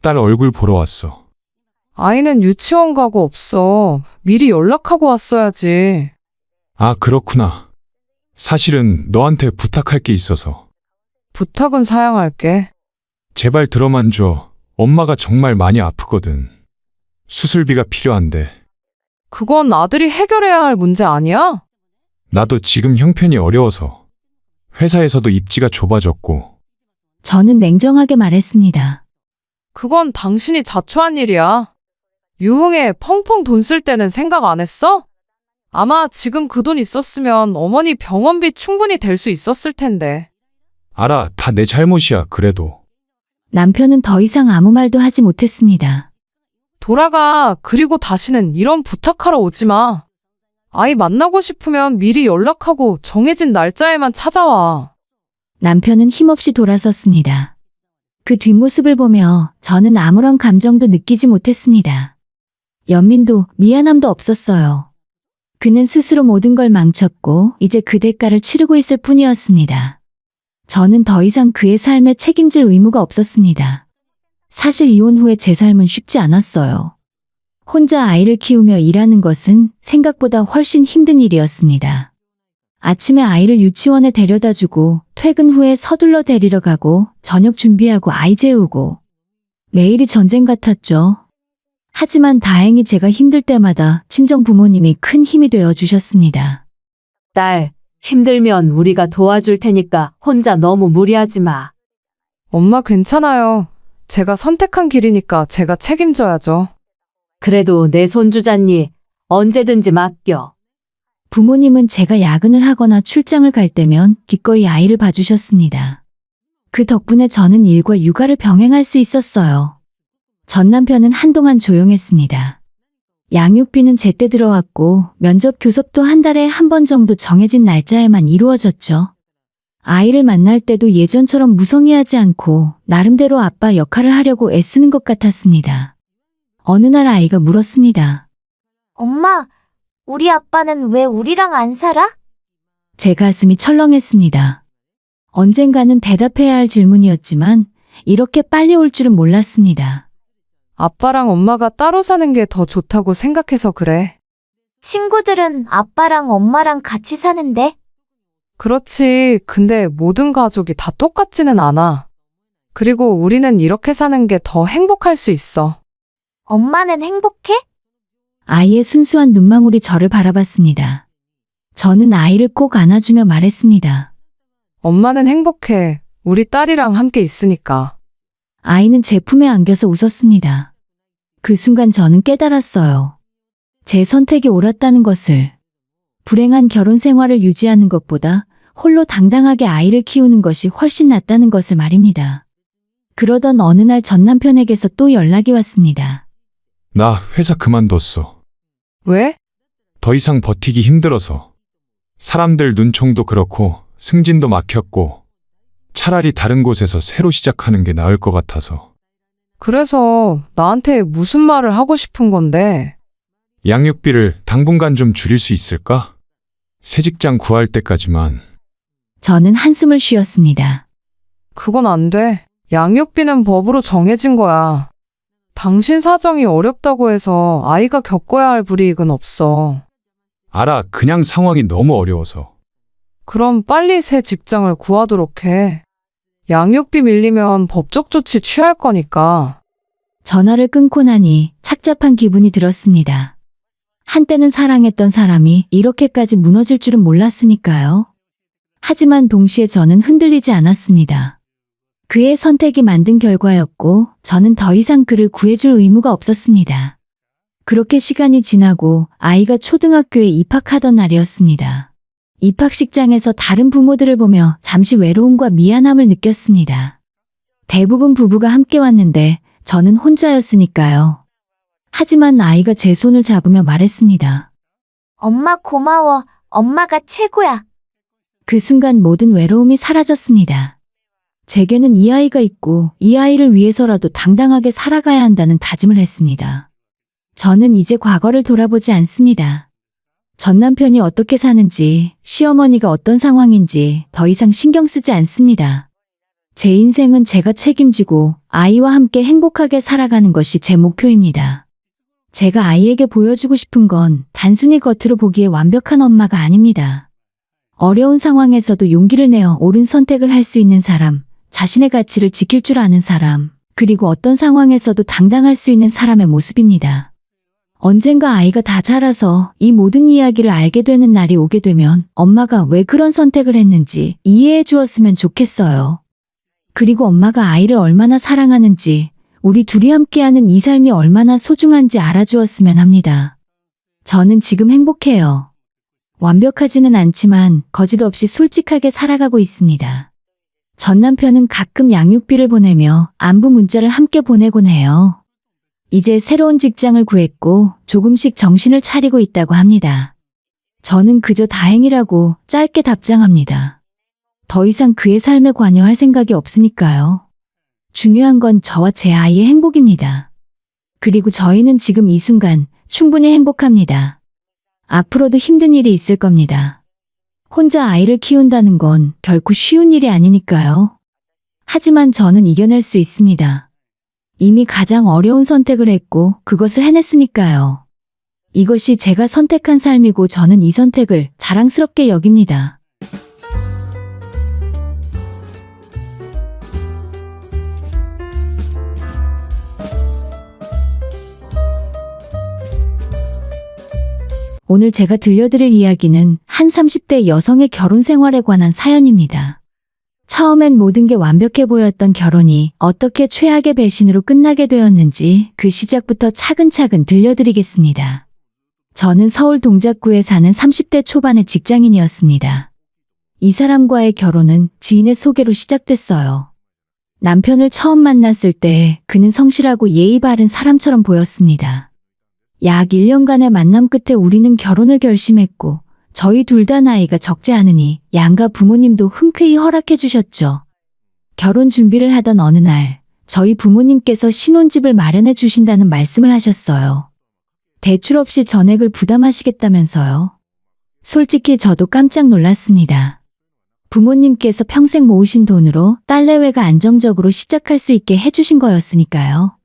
딸 얼굴 보러 왔어. 아이는 유치원 가고 없어. 미리 연락하고 왔어야지. 아, 그렇구나. 사실은 너한테 부탁할 게 있어서. 부탁은 사양할게. 제발 들어만 줘. 엄마가 정말 많이 아프거든. 수술비가 필요한데. 그건 아들이 해결해야 할 문제 아니야? 나도 지금 형편이 어려워서. 회사에서도 입지가 좁아졌고. 저는 냉정하게 말했습니다. 그건 당신이 자초한 일이야. 유흥에 펑펑 돈 쓸 때는 생각 안 했어? 아마 지금 그 돈 있었으면 어머니 병원비 충분히 될 수 있었을 텐데. 알아, 다 내 잘못이야, 그래도. 남편은 더 이상 아무 말도 하지 못했습니다. 돌아가. 그리고 다시는 이런 부탁하러 오지 마. 아이 만나고 싶으면 미리 연락하고 정해진 날짜에만 찾아와. 남편은 힘없이 돌아섰습니다. 그 뒷모습을 보며 저는 아무런 감정도 느끼지 못했습니다. 연민도 미안함도 없었어요. 그는 스스로 모든 걸 망쳤고 이제 그 대가를 치르고 있을 뿐이었습니다. 저는 더 이상 그의 삶에 책임질 의무가 없었습니다. 사실 이혼 후에 제 삶은 쉽지 않았어요. 혼자 아이를 키우며 일하는 것은 생각보다 훨씬 힘든 일이었습니다. 아침에 아이를 유치원에 데려다 주고 퇴근 후에 서둘러 데리러 가고 저녁 준비하고 아이 재우고 매일이 전쟁 같았죠. 하지만 다행히 제가 힘들 때마다 친정 부모님이 큰 힘이 되어 주셨습니다. 딸, 힘들면 우리가 도와줄 테니까 혼자 너무 무리하지 마. 엄마 괜찮아요. 제가 선택한 길이니까 제가 책임져야죠. 그래도 내 손주잖니. 언제든지 맡겨. 부모님은 제가 야근을 하거나 출장을 갈 때면 기꺼이 아이를 봐주셨습니다. 그 덕분에 저는 일과 육아를 병행할 수 있었어요. 전 남편은 한동안 조용했습니다. 양육비는 제때 들어왔고 면접 교섭도 한 달에 한 번 정도 정해진 날짜에만 이루어졌죠. 아이를 만날 때도 예전처럼 무성의하지 않고 나름대로 아빠 역할을 하려고 애쓰는 것 같았습니다. 어느 날 아이가 물었습니다. 엄마, 우리 아빠는 왜 우리랑 안 살아? 제 가슴이 철렁했습니다. 언젠가는 대답해야 할 질문이었지만 이렇게 빨리 올 줄은 몰랐습니다. 아빠랑 엄마가 따로 사는 게 더 좋다고 생각해서 그래. 친구들은 아빠랑 엄마랑 같이 사는데? 그렇지. 근데 모든 가족이 다 똑같지는 않아. 그리고 우리는 이렇게 사는 게 더 행복할 수 있어. 엄마는 행복해? 아이의 순수한 눈망울이 저를 바라봤습니다. 저는 아이를 꼭 안아주며 말했습니다. 엄마는 행복해. 우리 딸이랑 함께 있으니까. 아이는 제 품에 안겨서 웃었습니다. 그 순간 저는 깨달았어요. 제 선택이 옳았다는 것을. 불행한 결혼 생활을 유지하는 것보다 홀로 당당하게 아이를 키우는 것이 훨씬 낫다는 것을 말입니다. 그러던 어느 날 전 남편에게서 또 연락이 왔습니다. 나 회사 그만뒀어. 왜? 더 이상 버티기 힘들어서. 사람들 눈총도 그렇고 승진도 막혔고 차라리 다른 곳에서 새로 시작하는 게 나을 것 같아서. 그래서 나한테 무슨 말을 하고 싶은 건데? 양육비를 당분간 좀 줄일 수 있을까? 새 직장 구할 때까지만. 저는 한숨을 쉬었습니다. 그건 안 돼. 양육비는 법으로 정해진 거야. 당신 사정이 어렵다고 해서 아이가 겪어야 할 불이익은 없어. 알아, 그냥 상황이 너무 어려워서. 그럼 빨리 새 직장을 구하도록 해. 양육비 밀리면 법적 조치 취할 거니까. 전화를 끊고 나니 착잡한 기분이 들었습니다. 한때는 사랑했던 사람이 이렇게까지 무너질 줄은 몰랐으니까요. 하지만 동시에 저는 흔들리지 않았습니다. 그의 선택이 만든 결과였고 저는 더 이상 그를 구해줄 의무가 없었습니다. 그렇게 시간이 지나고 아이가 초등학교에 입학하던 날이었습니다. 입학식장에서 다른 부모들을 보며 잠시 외로움과 미안함을 느꼈습니다. 대부분 부부가 함께 왔는데 저는 혼자였으니까요. 하지만 아이가 제 손을 잡으며 말했습니다. 엄마 고마워. 엄마가 최고야. 그 순간 모든 외로움이 사라졌습니다. 제게는 이 아이가 있고 이 아이를 위해서라도 당당하게 살아가야 한다는 다짐을 했습니다. 저는 이제 과거를 돌아보지 않습니다. 전 남편이 어떻게 사는지, 시어머니가 어떤 상황인지 더 이상 신경 쓰지 않습니다. 제 인생은 제가 책임지고 아이와 함께 행복하게 살아가는 것이 제 목표입니다. 제가 아이에게 보여주고 싶은 건 단순히 겉으로 보기에 완벽한 엄마가 아닙니다. 어려운 상황에서도 용기를 내어 옳은 선택을 할 수 있는 사람, 자신의 가치를 지킬 줄 아는 사람, 그리고 어떤 상황에서도 당당할 수 있는 사람의 모습입니다. 언젠가 아이가 다 자라서 이 모든 이야기를 알게 되는 날이 오게 되면 엄마가 왜 그런 선택을 했는지 이해해 주었으면 좋겠어요. 그리고 엄마가 아이를 얼마나 사랑하는지, 우리 둘이 함께하는 이 삶이 얼마나 소중한지 알아주었으면 합니다. 저는 지금 행복해요. 완벽하지는 않지만 거짓 없이 솔직하게 살아가고 있습니다. 전 남편은 가끔 양육비를 보내며 안부 문자를 함께 보내곤 해요. 이제 새로운 직장을 구했고 조금씩 정신을 차리고 있다고 합니다. 저는 그저 다행이라고 짧게 답장합니다. 더 이상 그의 삶에 관여할 생각이 없으니까요. 중요한 건 저와 제 아이의 행복입니다. 그리고 저희는 지금 이 순간 충분히 행복합니다. 앞으로도 힘든 일이 있을 겁니다. 혼자 아이를 키운다는 건 결코 쉬운 일이 아니니까요. 하지만 저는 이겨낼 수 있습니다. 이미 가장 어려운 선택을 했고 그것을 해냈으니까요. 이것이 제가 선택한 삶이고 저는 이 선택을 자랑스럽게 여깁니다. 오늘 제가 들려드릴 이야기는 한 30대 여성의 결혼 생활에 관한 사연입니다. 처음엔 모든 게 완벽해 보였던 결혼이 어떻게 최악의 배신으로 끝나게 되었는지 그 시작부터 차근차근 들려드리겠습니다. 저는 서울 동작구에 사는 30대 초반의 직장인이었습니다. 이 사람과의 결혼은 지인의 소개로 시작됐어요. 남편을 처음 만났을 때 그는 성실하고 예의 바른 사람처럼 보였습니다. 약 1년간의 만남 끝에 우리는 결혼을 결심했고 저희 둘 다 나이가 적지 않으니 양가 부모님도 흔쾌히 허락해 주셨죠. 결혼 준비를 하던 어느 날 저희 부모님께서 신혼집을 마련해 주신다는 말씀을 하셨어요. 대출 없이 전액을 부담하시겠다면서요. 솔직히 저도 깜짝 놀랐습니다. 부모님께서 평생 모으신 돈으로 딸내외가 안정적으로 시작할 수 있게 해주신 거였으니까요.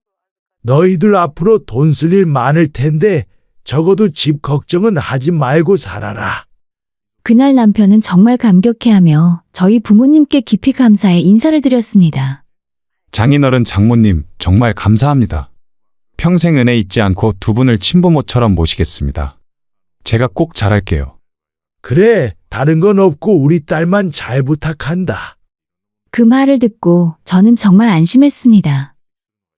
너희들 앞으로 돈 쓸 일 많을 텐데 적어도 집 걱정은 하지 말고 살아라. 그날 남편은 정말 감격해하며 저희 부모님께 깊이 감사의 인사를 드렸습니다. 장인어른 장모님 정말 감사합니다. 평생 은혜 잊지 않고 두 분을 친부모처럼 모시겠습니다. 제가 꼭 잘할게요. 그래, 다른 건 없고 우리 딸만 잘 부탁한다. 그 말을 듣고 저는 정말 안심했습니다.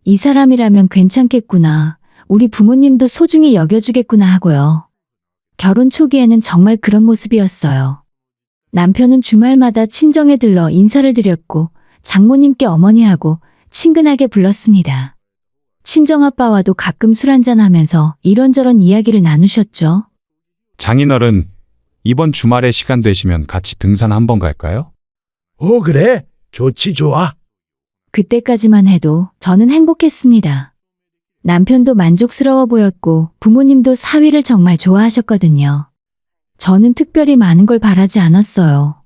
이 사람이라면 괜찮겠구나. 우리 부모님도 소중히 여겨주겠구나 하고요. 결혼 초기에는 정말 그런 모습이었어요. 남편은 주말마다 친정에 들러 인사를 드렸고 장모님께 어머니하고 친근하게 불렀습니다. 친정아빠와도 가끔 술 한잔하면서 이런저런 이야기를 나누셨죠. 장인어른, 이번 주말에 시간 되시면 같이 등산 한번 갈까요? 그래? 좋지, 좋아. 그때까지만 해도 저는 행복했습니다. 남편도 만족스러워 보였고 부모님도 사위를 정말 좋아하셨거든요. 저는 특별히 많은 걸 바라지 않았어요.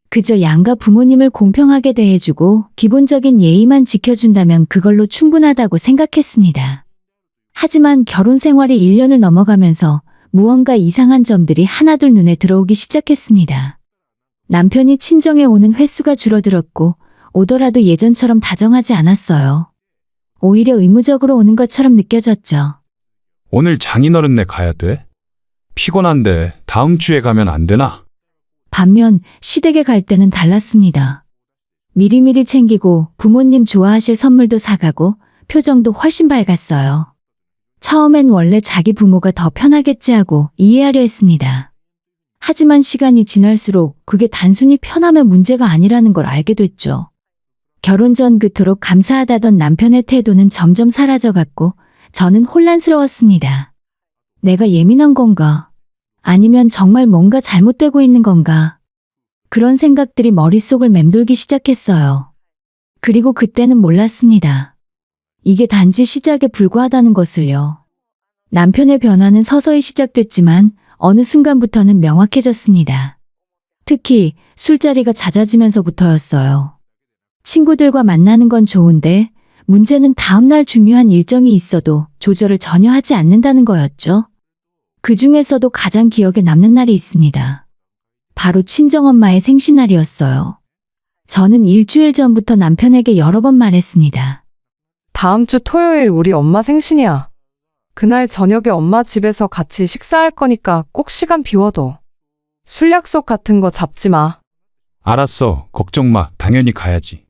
그저 양가 부모님을 공평하게 대해주고 기본적인 예의만 지켜준다면 그걸로 충분하다고 생각했습니다. 하지만 결혼 생활이 1년을 넘어가면서 무언가 이상한 점들이 하나둘 눈에 들어오기 시작했습니다. 남편이 친정에 오는 횟수가 줄어들었고 오더라도 예전처럼 다정하지 않았어요. 오히려 의무적으로 오는 것처럼 느껴졌죠. 오늘 장인어른네 가야 돼? 피곤한데 다음 주에 가면 안 되나? 반면 시댁에 갈 때는 달랐습니다. 미리미리 챙기고 부모님 좋아하실 선물도 사가고 표정도 훨씬 밝았어요. 처음엔 원래 자기 부모가 더 편하겠지 하고 이해하려 했습니다. 하지만 시간이 지날수록 그게 단순히 편함의 문제가 아니라는 걸 알게 됐죠. 결혼 전 그토록 감사하다던 남편의 태도는 점점 사라져갔고 저는 혼란스러웠습니다. 내가 예민한 건가? 아니면 정말 뭔가 잘못되고 있는 건가? 그런 생각들이 머릿속을 맴돌기 시작했어요. 그리고 그때는 몰랐습니다. 이게 단지 시작에 불과하다는 것을요. 남편의 변화는 서서히 시작됐지만 어느 순간부터는 명확해졌습니다. 특히 술자리가 잦아지면서부터였어요. 친구들과 만나는 건 좋은데 문제는 다음날 중요한 일정이 있어도 조절을 전혀 하지 않는다는 거였죠. 그 중에서도 가장 기억에 남는 날이 있습니다. 바로 친정엄마의 생신날이었어요. 저는 일주일 전부터 남편에게 여러 번 말했습니다. 다음 주 토요일 우리 엄마 생신이야. 그날 저녁에 엄마 집에서 같이 식사할 거니까 꼭 시간 비워둬. 술 약속 같은 거 잡지 마. 알았어. 걱정 마. 당연히 가야지.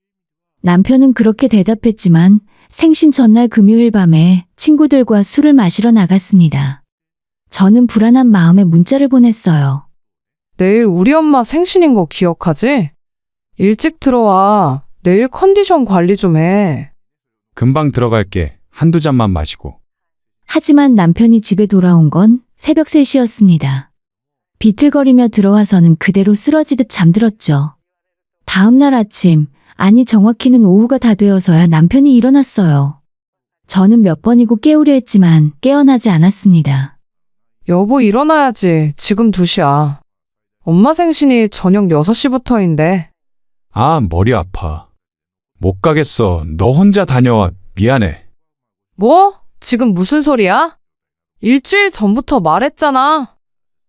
남편은 그렇게 대답했지만 생신 전날 금요일 밤에 친구들과 술을 마시러 나갔습니다. 저는 불안한 마음에 문자를 보냈어요. 내일 우리 엄마 생신인 거 기억하지? 일찍 들어와. 내일 컨디션 관리 좀 해. 금방 들어갈게. 한두 잔만 마시고. 하지만 남편이 집에 돌아온 건 새벽 3시였습니다. 비틀거리며 들어와서는 그대로 쓰러지듯 잠들었죠. 다음 날 아침, 아니 정확히는 오후가 다 되어서야 남편이 일어났어요. 저는 몇 번이고 깨우려 했지만 깨어나지 않았습니다. 여보 일어나야지. 지금 2시야. 엄마 생신이 저녁 6시부터인데. 아, 머리 아파. 못 가겠어. 너 혼자 다녀와. 미안해. 뭐? 지금 무슨 소리야? 일주일 전부터 말했잖아.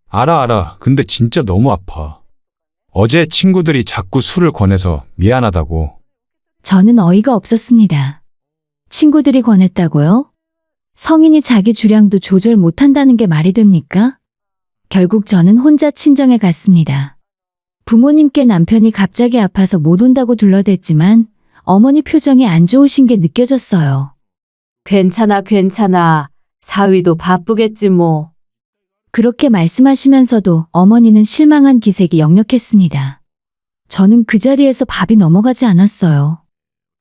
알아. 근데 진짜 너무 아파. 어제 친구들이 자꾸 술을 권해서 미안하다고. 저는 어이가 없었습니다. 친구들이 권했다고요? 성인이 자기 주량도 조절 못한다는 게 말이 됩니까? 결국 저는 혼자 친정에 갔습니다. 부모님께 남편이 갑자기 아파서 못 온다고 둘러댔지만 어머니 표정이 안 좋으신 게 느껴졌어요. 괜찮아. 사위도 바쁘겠지 뭐. 그렇게 말씀하시면서도 어머니는 실망한 기색이 역력했습니다. 저는 그 자리에서 밥이 넘어가지 않았어요.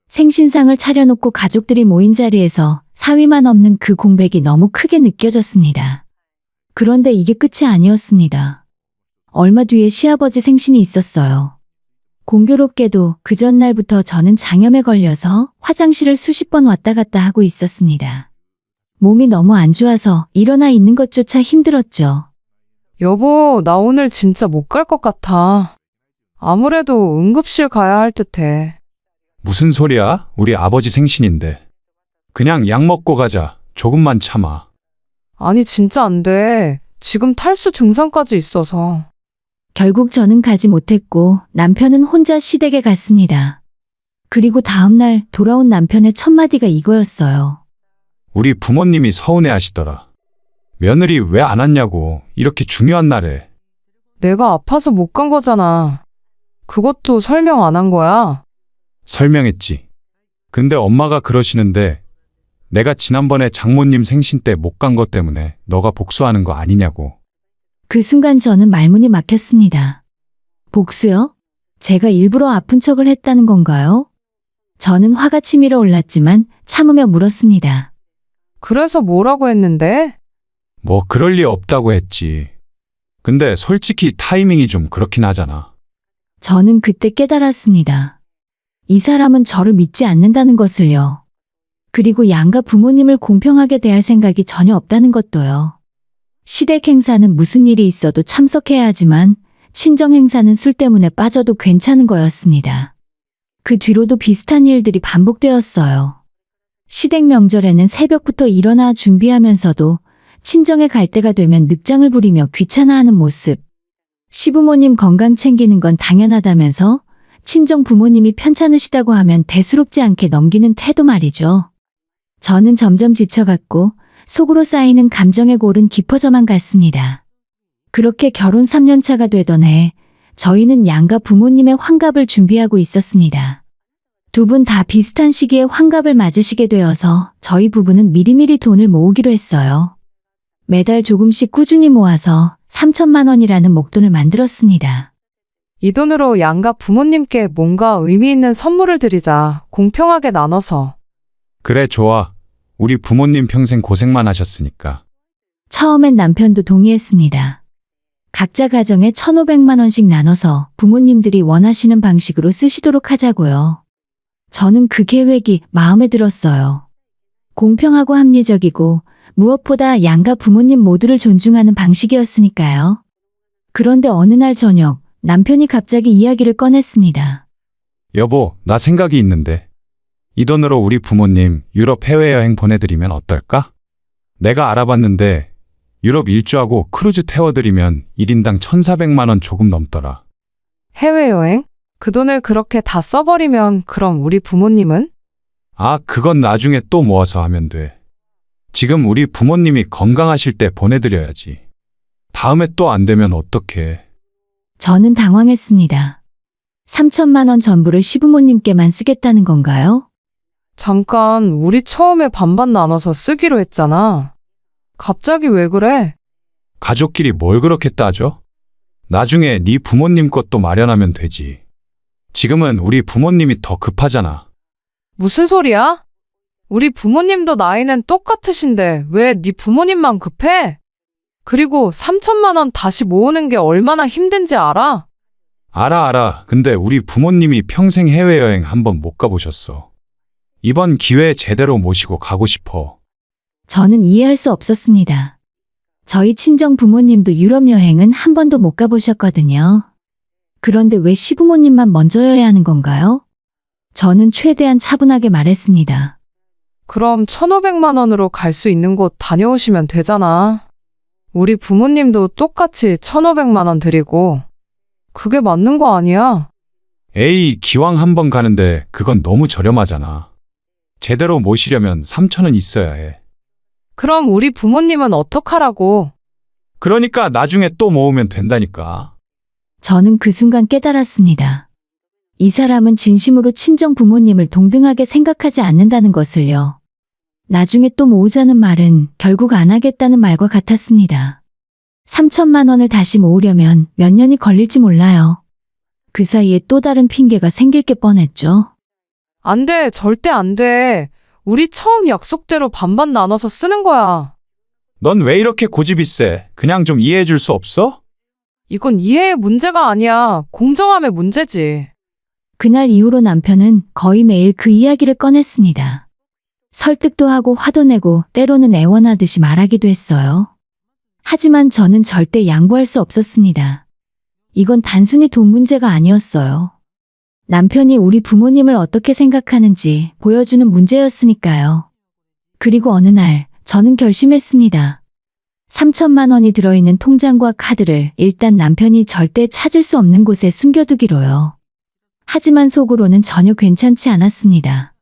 생신상을 차려놓고 가족들이 모인 자리에서 사위만 없는 그 공백이 너무 크게 느껴졌습니다. 그런데 이게 끝이 아니었습니다. 얼마 뒤에 시아버지 생신이 있었어요. 공교롭게도 그 전날부터 저는 장염에 걸려서 화장실을 수십 번 왔다 갔다 하고 있었습니다. 몸이 너무 안 좋아서 일어나 있는 것조차 힘들었죠. 여보, 나 오늘 진짜 못 갈 것 같아. 아무래도 응급실 가야 할 듯해. 무슨 소리야? 우리 아버지 생신인데. 그냥 약 먹고 가자. 조금만 참아. 아니, 진짜 안 돼. 지금 탈수 증상까지 있어서. 결국 저는 가지 못했고 남편은 혼자 시댁에 갔습니다. 그리고 다음날 돌아온 남편의 첫 마디가 이거였어요. 우리 부모님이 서운해 하시더라. 며느리 왜 안 왔냐고. 이렇게 중요한 날에. 내가 아파서 못 간 거잖아. 그것도 설명 안 한 거야. 설명했지. 근데 엄마가 그러시는데 내가 지난번에 장모님 생신 때 못 간 것 때문에 너가 복수하는 거 아니냐고. 그 순간 저는 말문이 막혔습니다. 복수요? 제가 일부러 아픈 척을 했다는 건가요? 저는 화가 치밀어 올랐지만 참으며 물었습니다. 그래서 뭐라고 했는데? 뭐 그럴 리 없다고 했지. 근데 솔직히 타이밍이 좀 그렇긴 하잖아. 저는 그때 깨달았습니다. 이 사람은 저를 믿지 않는다는 것을요. 그리고 양가 부모님을 공평하게 대할 생각이 전혀 없다는 것도요. 시댁 행사는 무슨 일이 있어도 참석해야 하지만 친정 행사는 술 때문에 빠져도 괜찮은 거였습니다. 그 뒤로도 비슷한 일들이 반복되었어요. 시댁 명절에는 새벽부터 일어나 준비하면서도 친정에 갈 때가 되면 늑장을 부리며 귀찮아하는 모습. 시부모님 건강 챙기는 건 당연하다면서 친정 부모님이 편찮으시다고 하면 대수롭지 않게 넘기는 태도 말이죠. 저는 점점 지쳐갔고 속으로 쌓이는 감정의 골은 깊어져만 갔습니다. 그렇게 결혼 3년 차가 되던 해 저희는 양가 부모님의 환갑을 준비하고 있었습니다. 두 분 다 비슷한 시기에 환갑을 맞으시게 되어서 저희 부부는 미리미리 돈을 모으기로 했어요. 매달 조금씩 꾸준히 모아서 3천만 원이라는 목돈을 만들었습니다. 이 돈으로 양가 부모님께 뭔가 의미 있는 선물을 드리자. 공평하게 나눠서. 그래, 좋아. 우리 부모님 평생 고생만 하셨으니까. 처음엔 남편도 동의했습니다. 각자 가정에 1,500만 원씩 나눠서 부모님들이 원하시는 방식으로 쓰시도록 하자고요. 저는 그 계획이 마음에 들었어요. 공평하고 합리적이고 무엇보다 양가 부모님 모두를 존중하는 방식이었으니까요. 그런데 어느 날 저녁 남편이 갑자기 이야기를 꺼냈습니다. 여보, 나 생각이 있는데. 이 돈으로 우리 부모님 유럽 해외여행 보내드리면 어떨까? 내가 알아봤는데 유럽 일주하고 크루즈 태워드리면 1인당 1,400만 원 조금 넘더라. 해외여행? 그 돈을 그렇게 다 써버리면 그럼 우리 부모님은? 아, 그건 나중에 또 모아서 하면 돼. 지금 우리 부모님이 건강하실 때 보내드려야지. 다음에 또 안 되면 어떡해. 저는 당황했습니다. 3천만 원 전부를 시부모님께만 쓰겠다는 건가요? 잠깐, 우리 처음에 반반 나눠서 쓰기로 했잖아. 갑자기 왜 그래? 가족끼리 뭘 그렇게 따져? 나중에 네 부모님 것도 마련하면 되지. 지금은 우리 부모님이 더 급하잖아. 무슨 소리야? 우리 부모님도 나이는 똑같으신데 왜 네 부모님만 급해? 그리고 3천만 원 다시 모으는 게 얼마나 힘든지 알아? 알아. 근데 우리 부모님이 평생 해외여행 한번 못 가보셨어. 이번 기회에 제대로 모시고 가고 싶어. 저는 이해할 수 없었습니다. 저희 친정 부모님도 유럽 여행은 한 번도 못 가보셨거든요. 그런데 왜 시부모님만 먼저여야 하는 건가요? 저는 최대한 차분하게 말했습니다. 그럼 1,500만 원으로 갈 수 있는 곳 다녀오시면 되잖아. 우리 부모님도 똑같이 1,500만 원 드리고. 그게 맞는 거 아니야? 에이, 기왕 한 번 가는데 그건 너무 저렴하잖아. 제대로 모시려면 3천은 있어야 해. 그럼 우리 부모님은 어떡하라고? 그러니까 나중에 또 모으면 된다니까. 저는 그 순간 깨달았습니다. 이 사람은 진심으로 친정 부모님을 동등하게 생각하지 않는다는 것을요. 나중에 또 모으자는 말은 결국 안 하겠다는 말과 같았습니다. 3천만 원을 다시 모으려면 몇 년이 걸릴지 몰라요. 그 사이에 또 다른 핑계가 생길 게 뻔했죠. 안 돼, 절대 안 돼. 우리 처음 약속대로 반반 나눠서 쓰는 거야. 넌 왜 이렇게 고집이 세? 그냥 좀 이해해 줄 수 없어? 이건 이해의 문제가 아니야. 공정함의 문제지. 그날 이후로 남편은 거의 매일 그 이야기를 꺼냈습니다. 설득도 하고 화도 내고 때로는 애원하듯이 말하기도 했어요. 하지만 저는 절대 양보할 수 없었습니다. 이건 단순히 돈 문제가 아니었어요. 남편이 우리 부모님을 어떻게 생각하는지 보여주는 문제였으니까요. 그리고 어느 날 저는 결심했습니다. 3천만 원이 들어있는 통장과 카드를 일단 남편이 절대 찾을 수 없는 곳에 숨겨두기로요. 하지만 속으로는 전혀 괜찮지 않았습니다.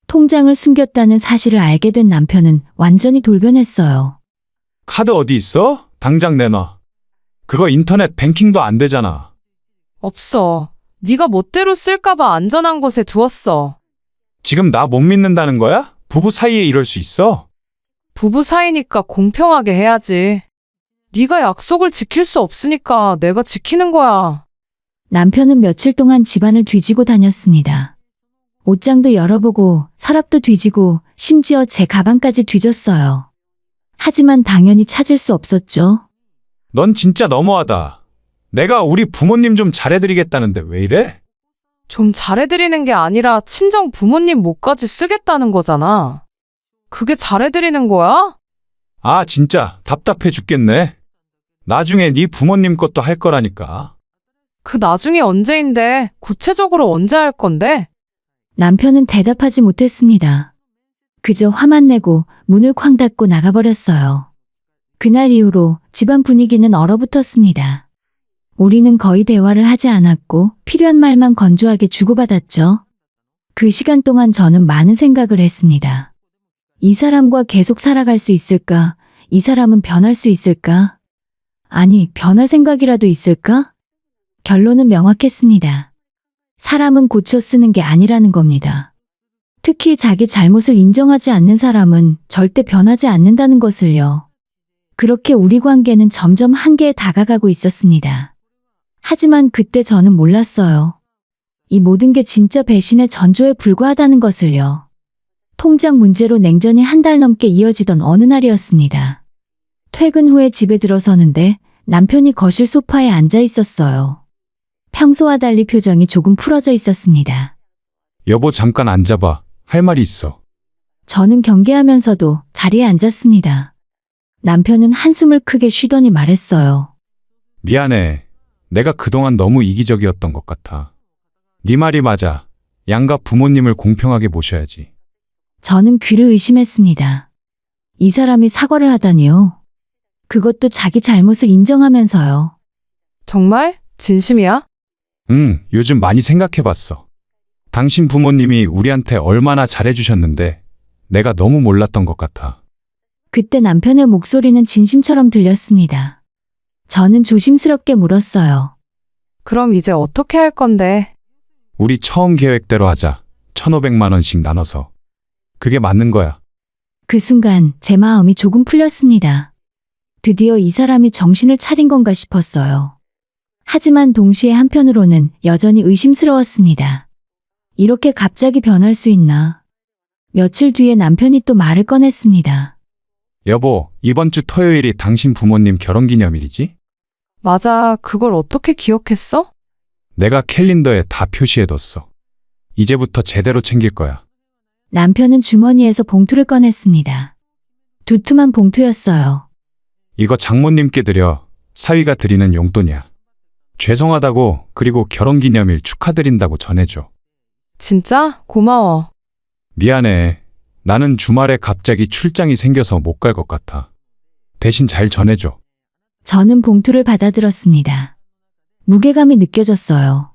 통장을 숨겼다는 사실을 알게 된 남편은 완전히 돌변했어요. 카드 어디 있어? 당장 내놔. 그거 인터넷 뱅킹도 안 되잖아. 없어. 네가 멋대로 쓸까봐 안전한 곳에 두었어. 지금 나 못 믿는다는 거야? 부부 사이에 이럴 수 있어? 부부 사이니까 공평하게 해야지. 네가 약속을 지킬 수 없으니까 내가 지키는 거야. 남편은 며칠 동안 집안을 뒤지고 다녔습니다. 옷장도 열어보고 서랍도 뒤지고 심지어 제 가방까지 뒤졌어요. 하지만 당연히 찾을 수 없었죠. 넌 진짜 너무하다. 내가 우리 부모님 좀 잘해드리겠다는데 왜 이래? 좀 잘해드리는 게 아니라 친정 부모님 몫까지 쓰겠다는 거잖아. 그게 잘해드리는 거야? 아, 진짜 답답해 죽겠네. 나중에 네 부모님 것도 할 거라니까. 그 나중이 언제인데 구체적으로 언제 할 건데? 남편은 대답하지 못했습니다. 그저 화만 내고 문을 쾅 닫고 나가버렸어요. 그날 이후로 집안 분위기는 얼어붙었습니다. 우리는 거의 대화를 하지 않았고 필요한 말만 건조하게 주고받았죠. 그 시간 동안 저는 많은 생각을 했습니다. 이 사람과 계속 살아갈 수 있을까? 이 사람은 변할 수 있을까? 아니, 변할 생각이라도 있을까? 결론은 명확했습니다. 사람은 고쳐 쓰는 게 아니라는 겁니다. 특히 자기 잘못을 인정하지 않는 사람은 절대 변하지 않는다는 것을요. 그렇게 우리 관계는 점점 한계에 다가가고 있었습니다. 하지만 그때 저는 몰랐어요. 이 모든 게 진짜 배신의 전조에 불과하다는 것을요. 통장 문제로 냉전이 한 달 넘게 이어지던 어느 날이었습니다. 퇴근 후에 집에 들어서는데 남편이 거실 소파에 앉아 있었어요. 평소와 달리 표정이 조금 풀어져 있었습니다. 여보, 잠깐 앉아봐. 할 말이 있어. 저는 경계하면서도 자리에 앉았습니다. 남편은 한숨을 크게 쉬더니 말했어요. 미안해. 내가 그동안 너무 이기적이었던 것 같아. 네 말이 맞아. 양가 부모님을 공평하게 모셔야지. 저는 귀를 의심했습니다. 이 사람이 사과를 하다니요. 그것도 자기 잘못을 인정하면서요. 정말? 진심이야? 응, 요즘 많이 생각해봤어. 당신 부모님이 우리한테 얼마나 잘해주셨는데 내가 너무 몰랐던 것 같아. 그때 남편의 목소리는 진심처럼 들렸습니다. 저는 조심스럽게 물었어요. 그럼 이제 어떻게 할 건데? 우리 처음 계획대로 하자. 1,500만 원씩 나눠서. 그게 맞는 거야. 그 순간 제 마음이 조금 풀렸습니다. 드디어 이 사람이 정신을 차린 건가 싶었어요. 하지만 동시에 한편으로는 여전히 의심스러웠습니다. 이렇게 갑자기 변할 수 있나? 며칠 뒤에 남편이 또 말을 꺼냈습니다. 여보, 이번 주 토요일이 당신 부모님 결혼기념일이지? 맞아. 그걸 어떻게 기억했어? 내가 캘린더에 다 표시해뒀어. 이제부터 제대로 챙길 거야. 남편은 주머니에서 봉투를 꺼냈습니다. 두툼한 봉투였어요. 이거 장모님께 드려. 사위가 드리는 용돈이야. 죄송하다고, 그리고 결혼기념일 축하드린다고 전해줘. 진짜? 고마워. 미안해. 나는 주말에 갑자기 출장이 생겨서 못 갈 것 같아. 대신 잘 전해줘. 저는 봉투를 받아들었습니다. 무게감이 느껴졌어요.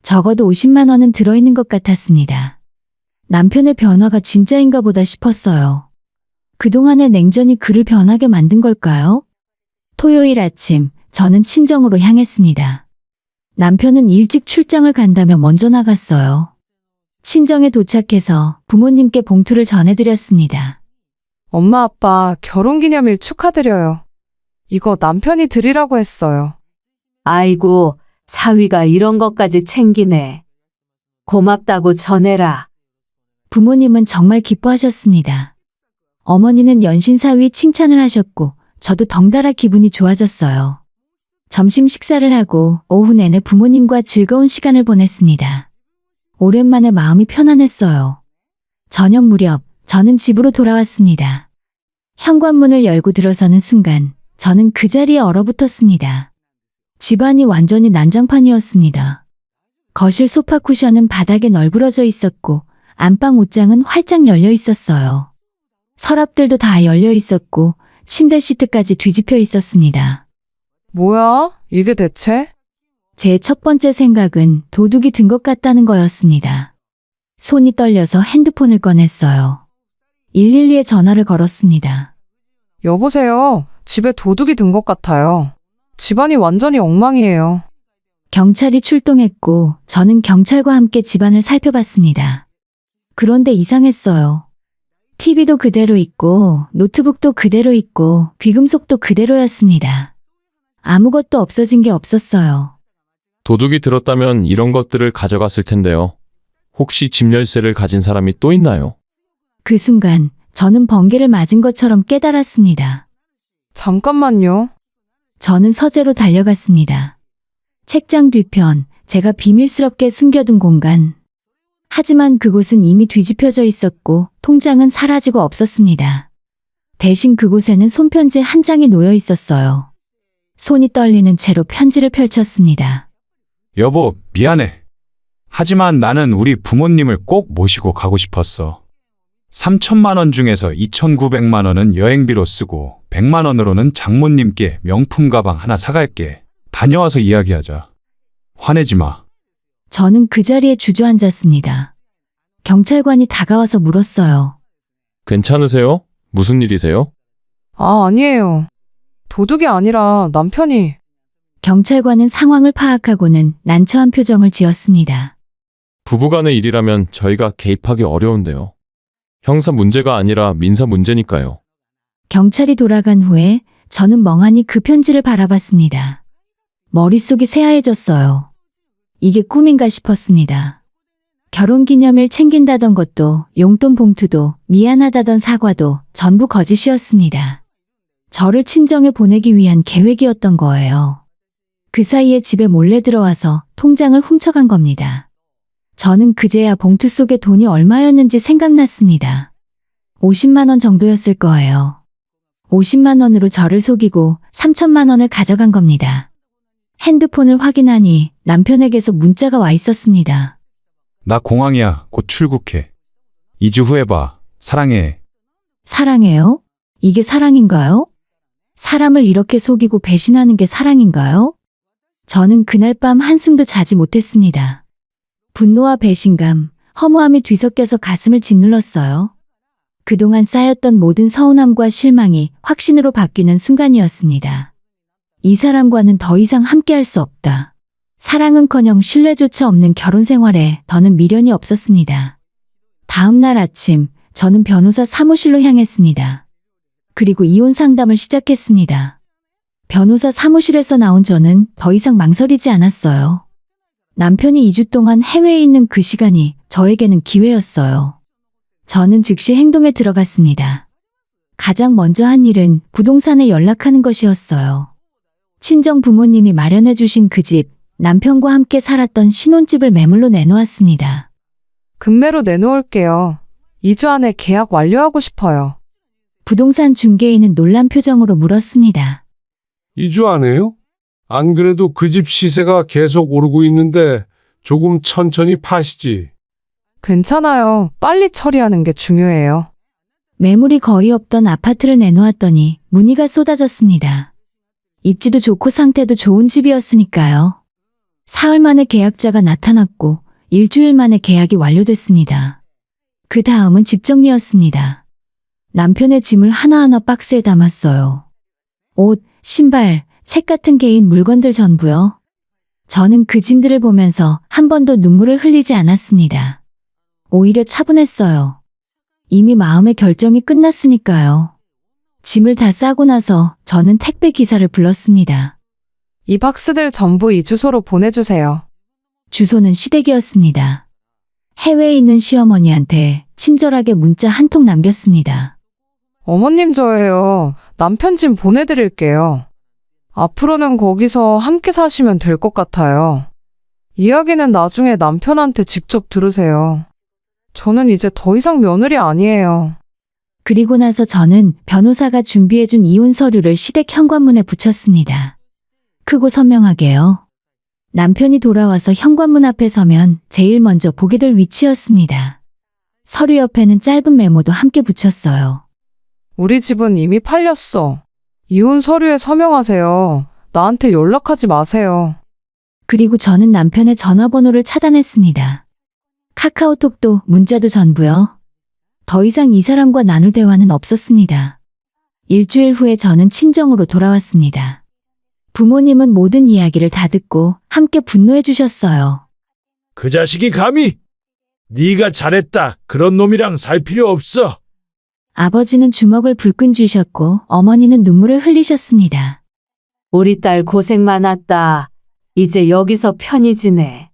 적어도 50만 원은 들어있는 것 같았습니다. 남편의 변화가 진짜인가 보다 싶었어요. 그동안의 냉전이 그를 변하게 만든 걸까요? 토요일 아침, 저는 친정으로 향했습니다. 남편은 일찍 출장을 간다며 먼저 나갔어요. 친정에 도착해서 부모님께 봉투를 전해드렸습니다. 엄마, 아빠 결혼기념일 축하드려요. 이거 남편이 드리라고 했어요. 아이고, 사위가 이런 것까지 챙기네. 고맙다고 전해라. 부모님은 정말 기뻐하셨습니다. 어머니는 연신사위 칭찬을 하셨고 저도 덩달아 기분이 좋아졌어요. 점심 식사를 하고 오후 내내 부모님과 즐거운 시간을 보냈습니다. 오랜만에 마음이 편안했어요. 저녁 무렵 저는 집으로 돌아왔습니다. 현관문을 열고 들어서는 순간 저는 그 자리에 얼어붙었습니다. 집안이 완전히 난장판이었습니다. 거실 소파 쿠션은 바닥에 널브러져 있었고 안방 옷장은 활짝 열려 있었어요. 서랍들도 다 열려 있었고 침대 시트까지 뒤집혀 있었습니다. 뭐야? 이게 대체? 제 첫 번째 생각은 도둑이 든 것 같다는 거였습니다. 손이 떨려서 핸드폰을 꺼냈어요. 112에 전화를 걸었습니다. 여보세요. 집에 도둑이 든 것 같아요. 집안이 완전히 엉망이에요. 경찰이 출동했고 저는 경찰과 함께 집안을 살펴봤습니다. 그런데 이상했어요. TV도 그대로 있고 노트북도 그대로 있고 귀금속도 그대로였습니다. 아무것도 없어진 게 없었어요. 도둑이 들었다면 이런 것들을 가져갔을 텐데요. 혹시 집 열쇠를 가진 사람이 또 있나요? 그 순간 저는 번개를 맞은 것처럼 깨달았습니다. 잠깐만요. 저는 서재로 달려갔습니다. 책장 뒤편, 제가 비밀스럽게 숨겨둔 공간. 하지만 그곳은 이미 뒤집혀져 있었고 통장은 사라지고 없었습니다. 대신 그곳에는 손편지 한 장이 놓여 있었어요. 손이 떨리는 채로 편지를 펼쳤습니다. 여보, 미안해. 하지만 나는 우리 부모님을 꼭 모시고 가고 싶었어. 3천만 원 중에서 2,900만 원은 여행비로 쓰고 100만 원으로는 장모님께 명품 가방 하나 사갈게. 다녀와서 이야기하자. 화내지 마. 저는 그 자리에 주저앉았습니다. 경찰관이 다가와서 물었어요. 괜찮으세요? 무슨 일이세요? 아니에요. 도둑이 아니라 남편이. 경찰관은 상황을 파악하고는 난처한 표정을 지었습니다. 부부간의 일이라면 저희가 개입하기 어려운데요. 형사 문제가 아니라 민사 문제니까요. 경찰이 돌아간 후에 저는 멍하니 그 편지를 바라봤습니다. 머릿속이 새하얘졌어요. 이게 꿈인가 싶었습니다. 결혼기념일 챙긴다던 것도 용돈 봉투도 미안하다던 사과도 전부 거짓이었습니다. 저를 친정에 보내기 위한 계획이었던 거예요. 그 사이에 집에 몰래 들어와서 통장을 훔쳐간 겁니다. 저는 그제야 봉투 속에 돈이 얼마였는지 생각났습니다. 50만 원 정도였을 거예요. 50만 원으로 저를 속이고 3천만 원을 가져간 겁니다. 핸드폰을 확인하니 남편에게서 문자가 와 있었습니다. 나 공항이야. 곧 출국해. 2주 후에 봐. 사랑해. 사랑해요? 이게 사랑인가요? 사람을 이렇게 속이고 배신하는 게 사랑인가요? 저는 그날 밤 한숨도 자지 못했습니다. 분노와 배신감, 허무함이 뒤섞여서 가슴을 짓눌렀어요. 그동안 쌓였던 모든 서운함과 실망이 확신으로 바뀌는 순간이었습니다. 이 사람과는 더 이상 함께할 수 없다. 사랑은커녕 신뢰조차 없는 결혼 생활에 더는 미련이 없었습니다. 다음 날 아침, 저는 변호사 사무실로 향했습니다. 그리고 이혼 상담을 시작했습니다. 변호사 사무실에서 나온 저는 더 이상 망설이지 않았어요. 남편이 2주 동안 해외에 있는 그 시간이 저에게는 기회였어요. 저는 즉시 행동에 들어갔습니다. 가장 먼저 한 일은 부동산에 연락하는 것이었어요. 친정 부모님이 마련해 주신 그 집, 남편과 함께 살았던 신혼집을 매물로 내놓았습니다. 금매로 내놓을게요. 2주 안에 계약 완료하고 싶어요. 부동산 중개인은 놀란 표정으로 물었습니다. 2주 안에요? 안 그래도 그 집 시세가 계속 오르고 있는데 조금 천천히 파시지. 괜찮아요. 빨리 처리하는 게 중요해요. 매물이 거의 없던 아파트를 내놓았더니 문의가 쏟아졌습니다. 입지도 좋고 상태도 좋은 집이었으니까요. 사흘 만에 계약자가 나타났고 일주일 만에 계약이 완료됐습니다. 그 다음은 집 정리였습니다. 남편의 짐을 하나하나 박스에 담았어요. 옷, 신발, 책 같은 개인 물건들 전부요. 저는 그 짐들을 보면서 한 번도 눈물을 흘리지 않았습니다. 오히려 차분했어요. 이미 마음의 결정이 끝났으니까요. 짐을 다 싸고 나서 저는 택배 기사를 불렀습니다. 이 박스들 전부 이 주소로 보내주세요. 주소는 시댁이었습니다. 해외에 있는 시어머니한테 친절하게 문자 한 통 남겼습니다. 어머님 저예요. 남편 짐 보내드릴게요. 앞으로는 거기서 함께 사시면 될 것 같아요. 이야기는 나중에 남편한테 직접 들으세요. 저는 이제 더 이상 며느리 아니에요. 그리고 나서 저는 변호사가 준비해준 이혼 서류를 시댁 현관문에 붙였습니다. 크고 선명하게요. 남편이 돌아와서 현관문 앞에 서면 제일 먼저 보게 될 위치였습니다. 서류 옆에는 짧은 메모도 함께 붙였어요. 우리 집은 이미 팔렸어. 이혼 서류에 서명하세요. 나한테 연락하지 마세요. 그리고 저는 남편의 전화번호를 차단했습니다. 카카오톡도 문자도 전부요. 더 이상 이 사람과 나눌 대화는 없었습니다. 일주일 후에 저는 친정으로 돌아왔습니다. 부모님은 모든 이야기를 다 듣고 함께 분노해 주셨어요. 그 자식이 감히? 네가 잘했다. 그런 놈이랑 살 필요 없어. 아버지는 주먹을 불끈 쥐셨고 어머니는 눈물을 흘리셨습니다. 우리 딸 고생 많았다. 이제 여기서 편히 지내.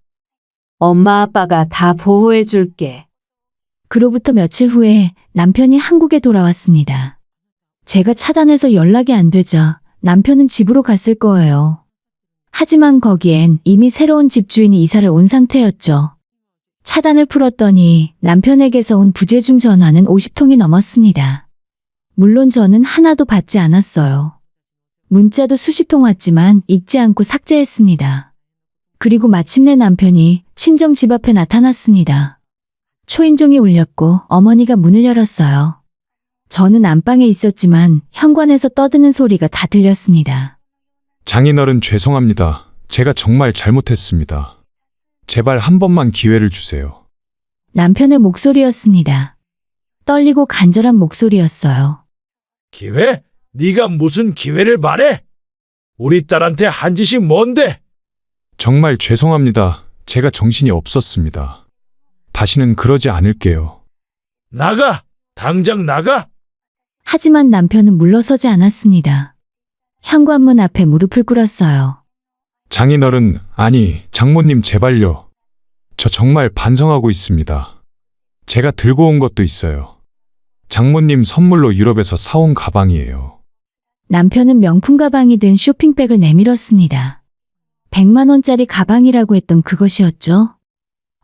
엄마 아빠가 다 보호해 줄게. 그로부터 며칠 후에 남편이 한국에 돌아왔습니다. 제가 차단해서 연락이 안 되자 남편은 집으로 갔을 거예요. 하지만 거기엔 이미 새로운 집주인이 이사를 온 상태였죠. 차단을 풀었더니 남편에게서 온 부재중 전화는 50통이 넘었습니다. 물론 저는 하나도 받지 않았어요. 문자도 수십 통 왔지만 읽지 않고 삭제했습니다. 그리고 마침내 남편이 친정 집 앞에 나타났습니다. 초인종이 울렸고 어머니가 문을 열었어요. 저는 안방에 있었지만 현관에서 떠드는 소리가 다 들렸습니다. 장인어른 죄송합니다. 제가 정말 잘못했습니다. 제발 한 번만 기회를 주세요. 남편의 목소리였습니다. 떨리고 간절한 목소리였어요. 기회? 네가 무슨 기회를 말해? 우리 딸한테 한 짓이 뭔데? 정말 죄송합니다. 제가 정신이 없었습니다. 다시는 그러지 않을게요. 나가! 당장 나가! 하지만 남편은 물러서지 않았습니다. 현관문 앞에 무릎을 꿇었어요. 장인어른, 아니, 장모님 제발요. 저 정말 반성하고 있습니다. 제가 들고 온 것도 있어요. 장모님 선물로 유럽에서 사온 가방이에요. 남편은 명품 가방이 든 쇼핑백을 내밀었습니다. 100만 원짜리 가방이라고 했던 그것이었죠.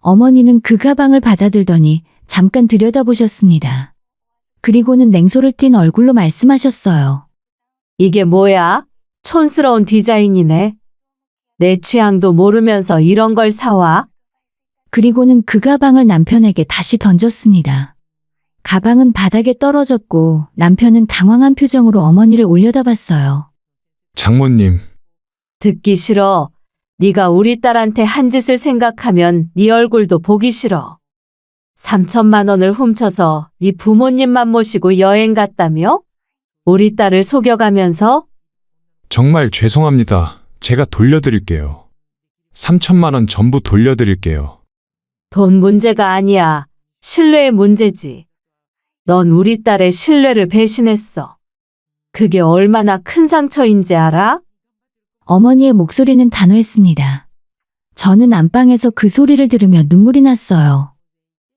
어머니는 그 가방을 받아들더니 잠깐 들여다보셨습니다. 그리고는 냉소를 띤 얼굴로 말씀하셨어요. 이게 뭐야? 촌스러운 디자인이네. 내 취향도 모르면서 이런 걸 사와? 그리고는 그 가방을 남편에게 다시 던졌습니다. 가방은 바닥에 떨어졌고 남편은 당황한 표정으로 어머니를 올려다봤어요. 장모님, 듣기 싫어. 네가 우리 딸한테 한 짓을 생각하면 네 얼굴도 보기 싫어. 3천만 원을 훔쳐서 네 부모님만 모시고 여행 갔다며? 우리 딸을 속여가면서? 정말 죄송합니다. 제가 돌려드릴게요. 3천만 원 전부 돌려드릴게요. 돈 문제가 아니야. 신뢰의 문제지. 넌 우리 딸의 신뢰를 배신했어. 그게 얼마나 큰 상처인지 알아? 어머니의 목소리는 단호했습니다. 저는 안방에서 그 소리를 들으며 눈물이 났어요.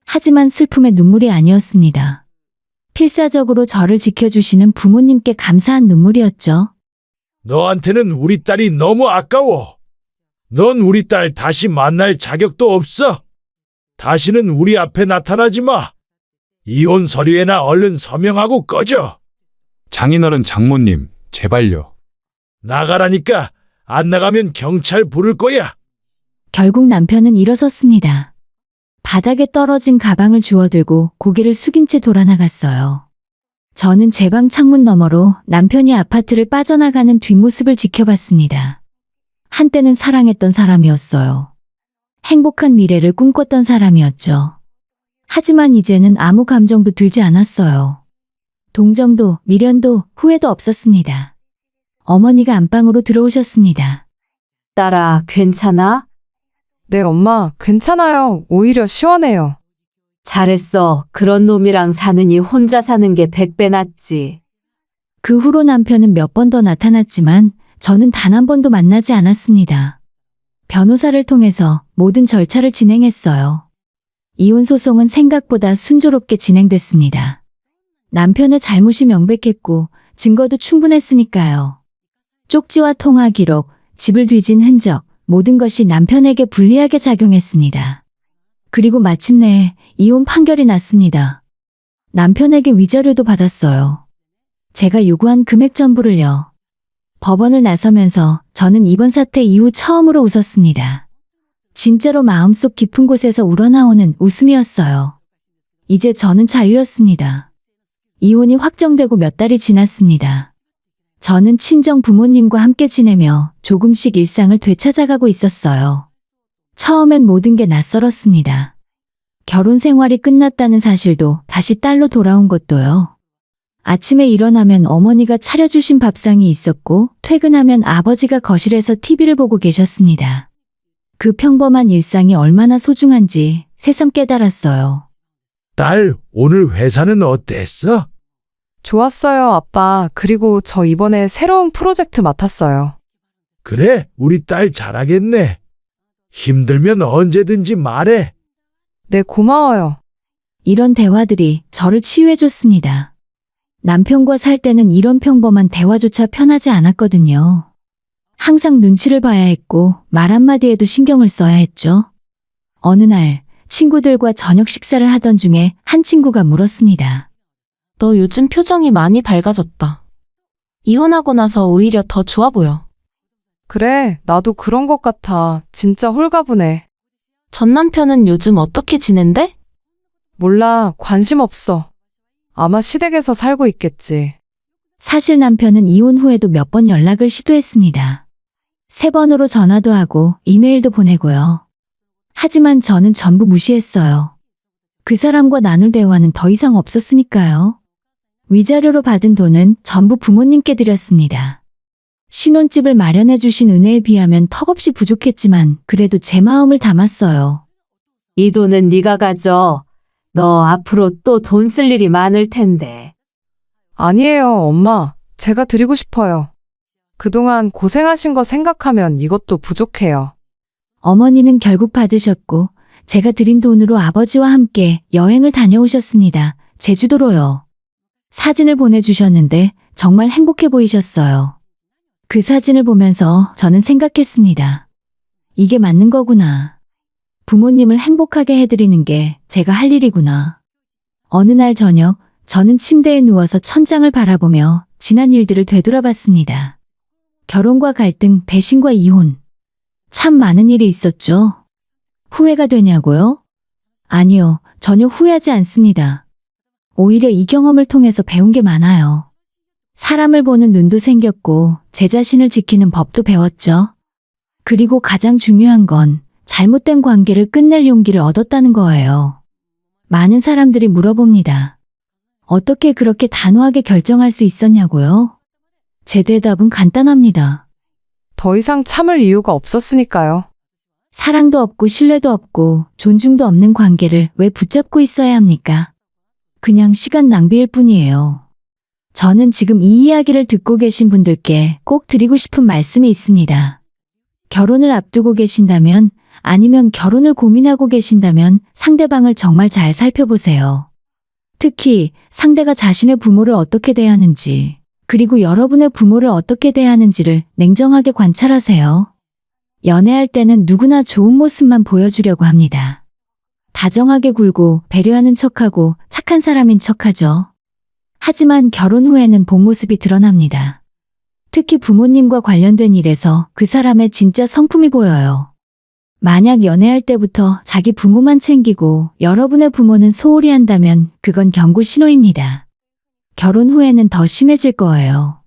하지만 슬픔의 눈물이 아니었습니다. 필사적으로 저를 지켜주시는 부모님께 감사한 눈물이었죠. 너한테는 우리 딸이 너무 아까워. 넌 우리 딸 다시 만날 자격도 없어. 다시는 우리 앞에 나타나지 마. 이혼 서류에나 얼른 서명하고 꺼져. 장인어른 장모님, 제발요. 나가라니까. 안 나가면 경찰 부를 거야. 결국 남편은 일어섰습니다. 바닥에 떨어진 가방을 주워들고 고개를 숙인 채 돌아나갔어요. 저는 제 방 창문 너머로 남편이 아파트를 빠져나가는 뒷모습을 지켜봤습니다. 한때는 사랑했던 사람이었어요. 행복한 미래를 꿈꿨던 사람이었죠. 하지만 이제는 아무 감정도 들지 않았어요. 동정도, 미련도, 후회도 없었습니다. 어머니가 안방으로 들어오셨습니다. 딸아, 괜찮아? 네, 엄마, 괜찮아요. 오히려 시원해요. 잘했어. 그런 놈이랑 사느니 혼자 사는 게 100배 낫지. 그 후로 남편은 몇 번 더 나타났지만 저는 단 한 번도 만나지 않았습니다. 변호사를 통해서 모든 절차를 진행했어요. 이혼 소송은 생각보다 순조롭게 진행됐습니다. 남편의 잘못이 명백했고 증거도 충분했으니까요. 쪽지와 통화 기록, 집을 뒤진 흔적, 모든 것이 남편에게 불리하게 작용했습니다. 그리고 마침내 이혼 판결이 났습니다. 남편에게 위자료도 받았어요. 제가 요구한 금액 전부를요. 법원을 나서면서 저는 이번 사태 이후 처음으로 웃었습니다. 진짜로 마음속 깊은 곳에서 우러나오는 웃음이었어요. 이제 저는 자유였습니다. 이혼이 확정되고 몇 달이 지났습니다. 저는 친정 부모님과 함께 지내며 조금씩 일상을 되찾아가고 있었어요. 처음엔 모든 게 낯설었습니다. 결혼 생활이 끝났다는 사실도, 다시 딸로 돌아온 것도요. 아침에 일어나면 어머니가 차려주신 밥상이 있었고 퇴근하면 아버지가 거실에서 TV를 보고 계셨습니다. 그 평범한 일상이 얼마나 소중한지 새삼 깨달았어요. 딸, 오늘 회사는 어땠어? 좋았어요, 아빠. 그리고 저 이번에 새로운 프로젝트 맡았어요. 그래, 우리 딸 잘하겠네. 힘들면 언제든지 말해. 네, 고마워요. 이런 대화들이 저를 치유해줬습니다. 남편과 살 때는 이런 평범한 대화조차 편하지 않았거든요. 항상 눈치를 봐야 했고 말 한마디에도 신경을 써야 했죠. 어느 날 친구들과 저녁 식사를 하던 중에 한 친구가 물었습니다. 너 요즘 표정이 많이 밝아졌다. 이혼하고 나서 오히려 더 좋아 보여. 그래, 나도 그런 것 같아. 진짜 홀가분해. 전 남편은 요즘 어떻게 지낸대? 몰라, 관심 없어. 아마 시댁에서 살고 있겠지. 사실 남편은 이혼 후에도 몇 번 연락을 시도했습니다. 3번으로 전화도 하고 이메일도 보내고요. 하지만 저는 전부 무시했어요. 그 사람과 나눌 대화는 더 이상 없었으니까요. 위자료로 받은 돈은 전부 부모님께 드렸습니다. 신혼집을 마련해 주신 은혜에 비하면 턱없이 부족했지만 그래도 제 마음을 담았어요. 이 돈은 네가 가져. 너 앞으로 또 돈 쓸 일이 많을 텐데. 아니에요, 엄마. 제가 드리고 싶어요. 그동안 고생하신 거 생각하면 이것도 부족해요. 어머니는 결국 받으셨고 제가 드린 돈으로 아버지와 함께 여행을 다녀오셨습니다. 제주도로요. 사진을 보내주셨는데 정말 행복해 보이셨어요. 그 사진을 보면서 저는 생각했습니다. 이게 맞는 거구나. 부모님을 행복하게 해드리는 게 제가 할 일이구나. 어느 날 저녁 저는 침대에 누워서 천장을 바라보며 지난 일들을 되돌아봤습니다. 결혼과 갈등, 배신과 이혼. 참 많은 일이 있었죠. 후회가 되냐고요? 아니요, 전혀 후회하지 않습니다. 오히려 이 경험을 통해서 배운 게 많아요. 사람을 보는 눈도 생겼고 제 자신을 지키는 법도 배웠죠. 그리고 가장 중요한 건 잘못된 관계를 끝낼 용기를 얻었다는 거예요. 많은 사람들이 물어봅니다. 어떻게 그렇게 단호하게 결정할 수 있었냐고요? 제 대답은 간단합니다. 더 이상 참을 이유가 없었으니까요. 사랑도 없고 신뢰도 없고 존중도 없는 관계를 왜 붙잡고 있어야 합니까? 그냥 시간 낭비일 뿐이에요. 저는 지금 이 이야기를 듣고 계신 분들께 꼭 드리고 싶은 말씀이 있습니다. 결혼을 앞두고 계신다면, 아니면 결혼을 고민하고 계신다면 상대방을 정말 잘 살펴보세요. 특히 상대가 자신의 부모를 어떻게 대하는지, 그리고 여러분의 부모를 어떻게 대하는지를 냉정하게 관찰하세요. 연애할 때는 누구나 좋은 모습만 보여주려고 합니다. 다정하게 굴고 배려하는 척하고 착한 사람인 척하죠. 하지만 결혼 후에는 본 모습이 드러납니다. 특히 부모님과 관련된 일에서 그 사람의 진짜 성품이 보여요. 만약 연애할 때부터 자기 부모만 챙기고 여러분의 부모는 소홀히 한다면 그건 경고 신호입니다. 결혼 후에는 더 심해질 거예요.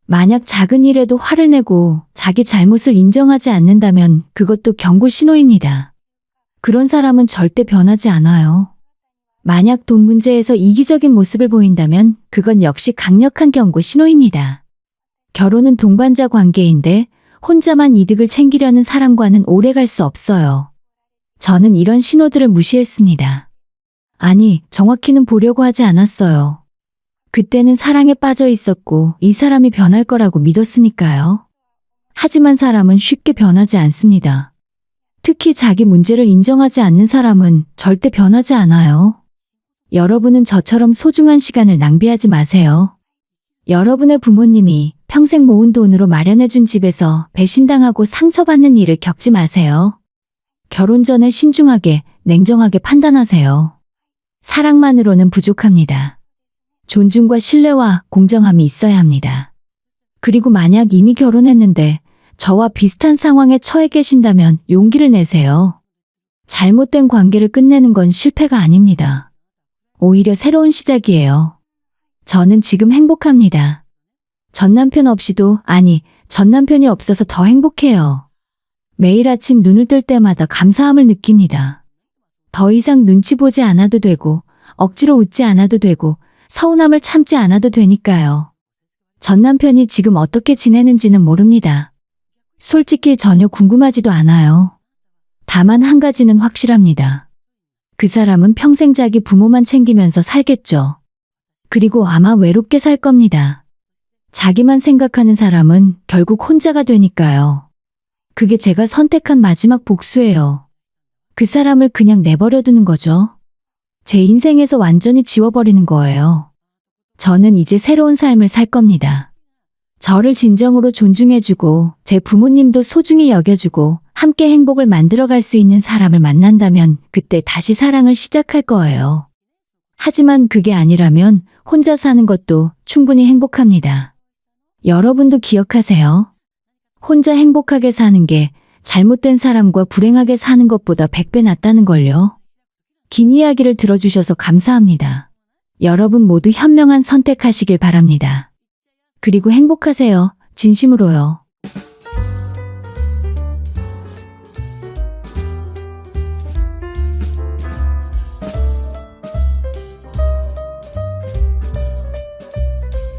만약 작은 일에도 화를 내고 자기 잘못을 인정하지 않는다면 그것도 경고 신호입니다. 그런 사람은 절대 변하지 않아요. 만약 돈 문제에서 이기적인 모습을 보인다면 그건 역시 강력한 경고 신호입니다. 결혼은 동반자 관계인데 혼자만 이득을 챙기려는 사람과는 오래 갈 수 없어요. 저는 이런 신호들을 무시했습니다. 아니, 정확히는 보려고 하지 않았어요. 그때는 사랑에 빠져 있었고 이 사람이 변할 거라고 믿었으니까요. 하지만 사람은 쉽게 변하지 않습니다. 특히 자기 문제를 인정하지 않는 사람은 절대 변하지 않아요. 여러분은 저처럼 소중한 시간을 낭비하지 마세요. 여러분의 부모님이 평생 모은 돈으로 마련해준 집에서 배신당하고 상처받는 일을 겪지 마세요. 결혼 전에 신중하게, 냉정하게 판단하세요. 사랑만으로는 부족합니다. 존중과 신뢰와 공정함이 있어야 합니다. 그리고 만약 이미 결혼했는데 저와 비슷한 상황에 처해 계신다면 용기를 내세요. 잘못된 관계를 끝내는 건 실패가 아닙니다. 오히려 새로운 시작이에요. 저는 지금 행복합니다. 전남편 없이도, 아니, 전남편이 없어서 더 행복해요. 매일 아침 눈을 뜰 때마다 감사함을 느낍니다. 더 이상 눈치 보지 않아도 되고, 억지로 웃지 않아도 되고, 서운함을 참지 않아도 되니까요. 전 남편이 지금 어떻게 지내는지는 모릅니다. 솔직히 전혀 궁금하지도 않아요. 다만 한 가지는 확실합니다. 그 사람은 평생 자기 부모만 챙기면서 살겠죠. 그리고 아마 외롭게 살 겁니다. 자기만 생각하는 사람은 결국 혼자가 되니까요. 그게 제가 선택한 마지막 복수예요. 그 사람을 그냥 내버려 두는 거죠. 제 인생에서 완전히 지워버리는 거예요. 저는 이제 새로운 삶을 살 겁니다. 저를 진정으로 존중해주고 제 부모님도 소중히 여겨주고 함께 행복을 만들어갈 수 있는 사람을 만난다면 그때 다시 사랑을 시작할 거예요. 하지만 그게 아니라면 혼자 사는 것도 충분히 행복합니다. 여러분도 기억하세요. 혼자 행복하게 사는 게 잘못된 사람과 불행하게 사는 것보다 100배 낫다는 걸요. 긴 이야기를 들어주셔서 감사합니다. 여러분 모두 현명한 선택하시길 바랍니다. 그리고 행복하세요. 진심으로요.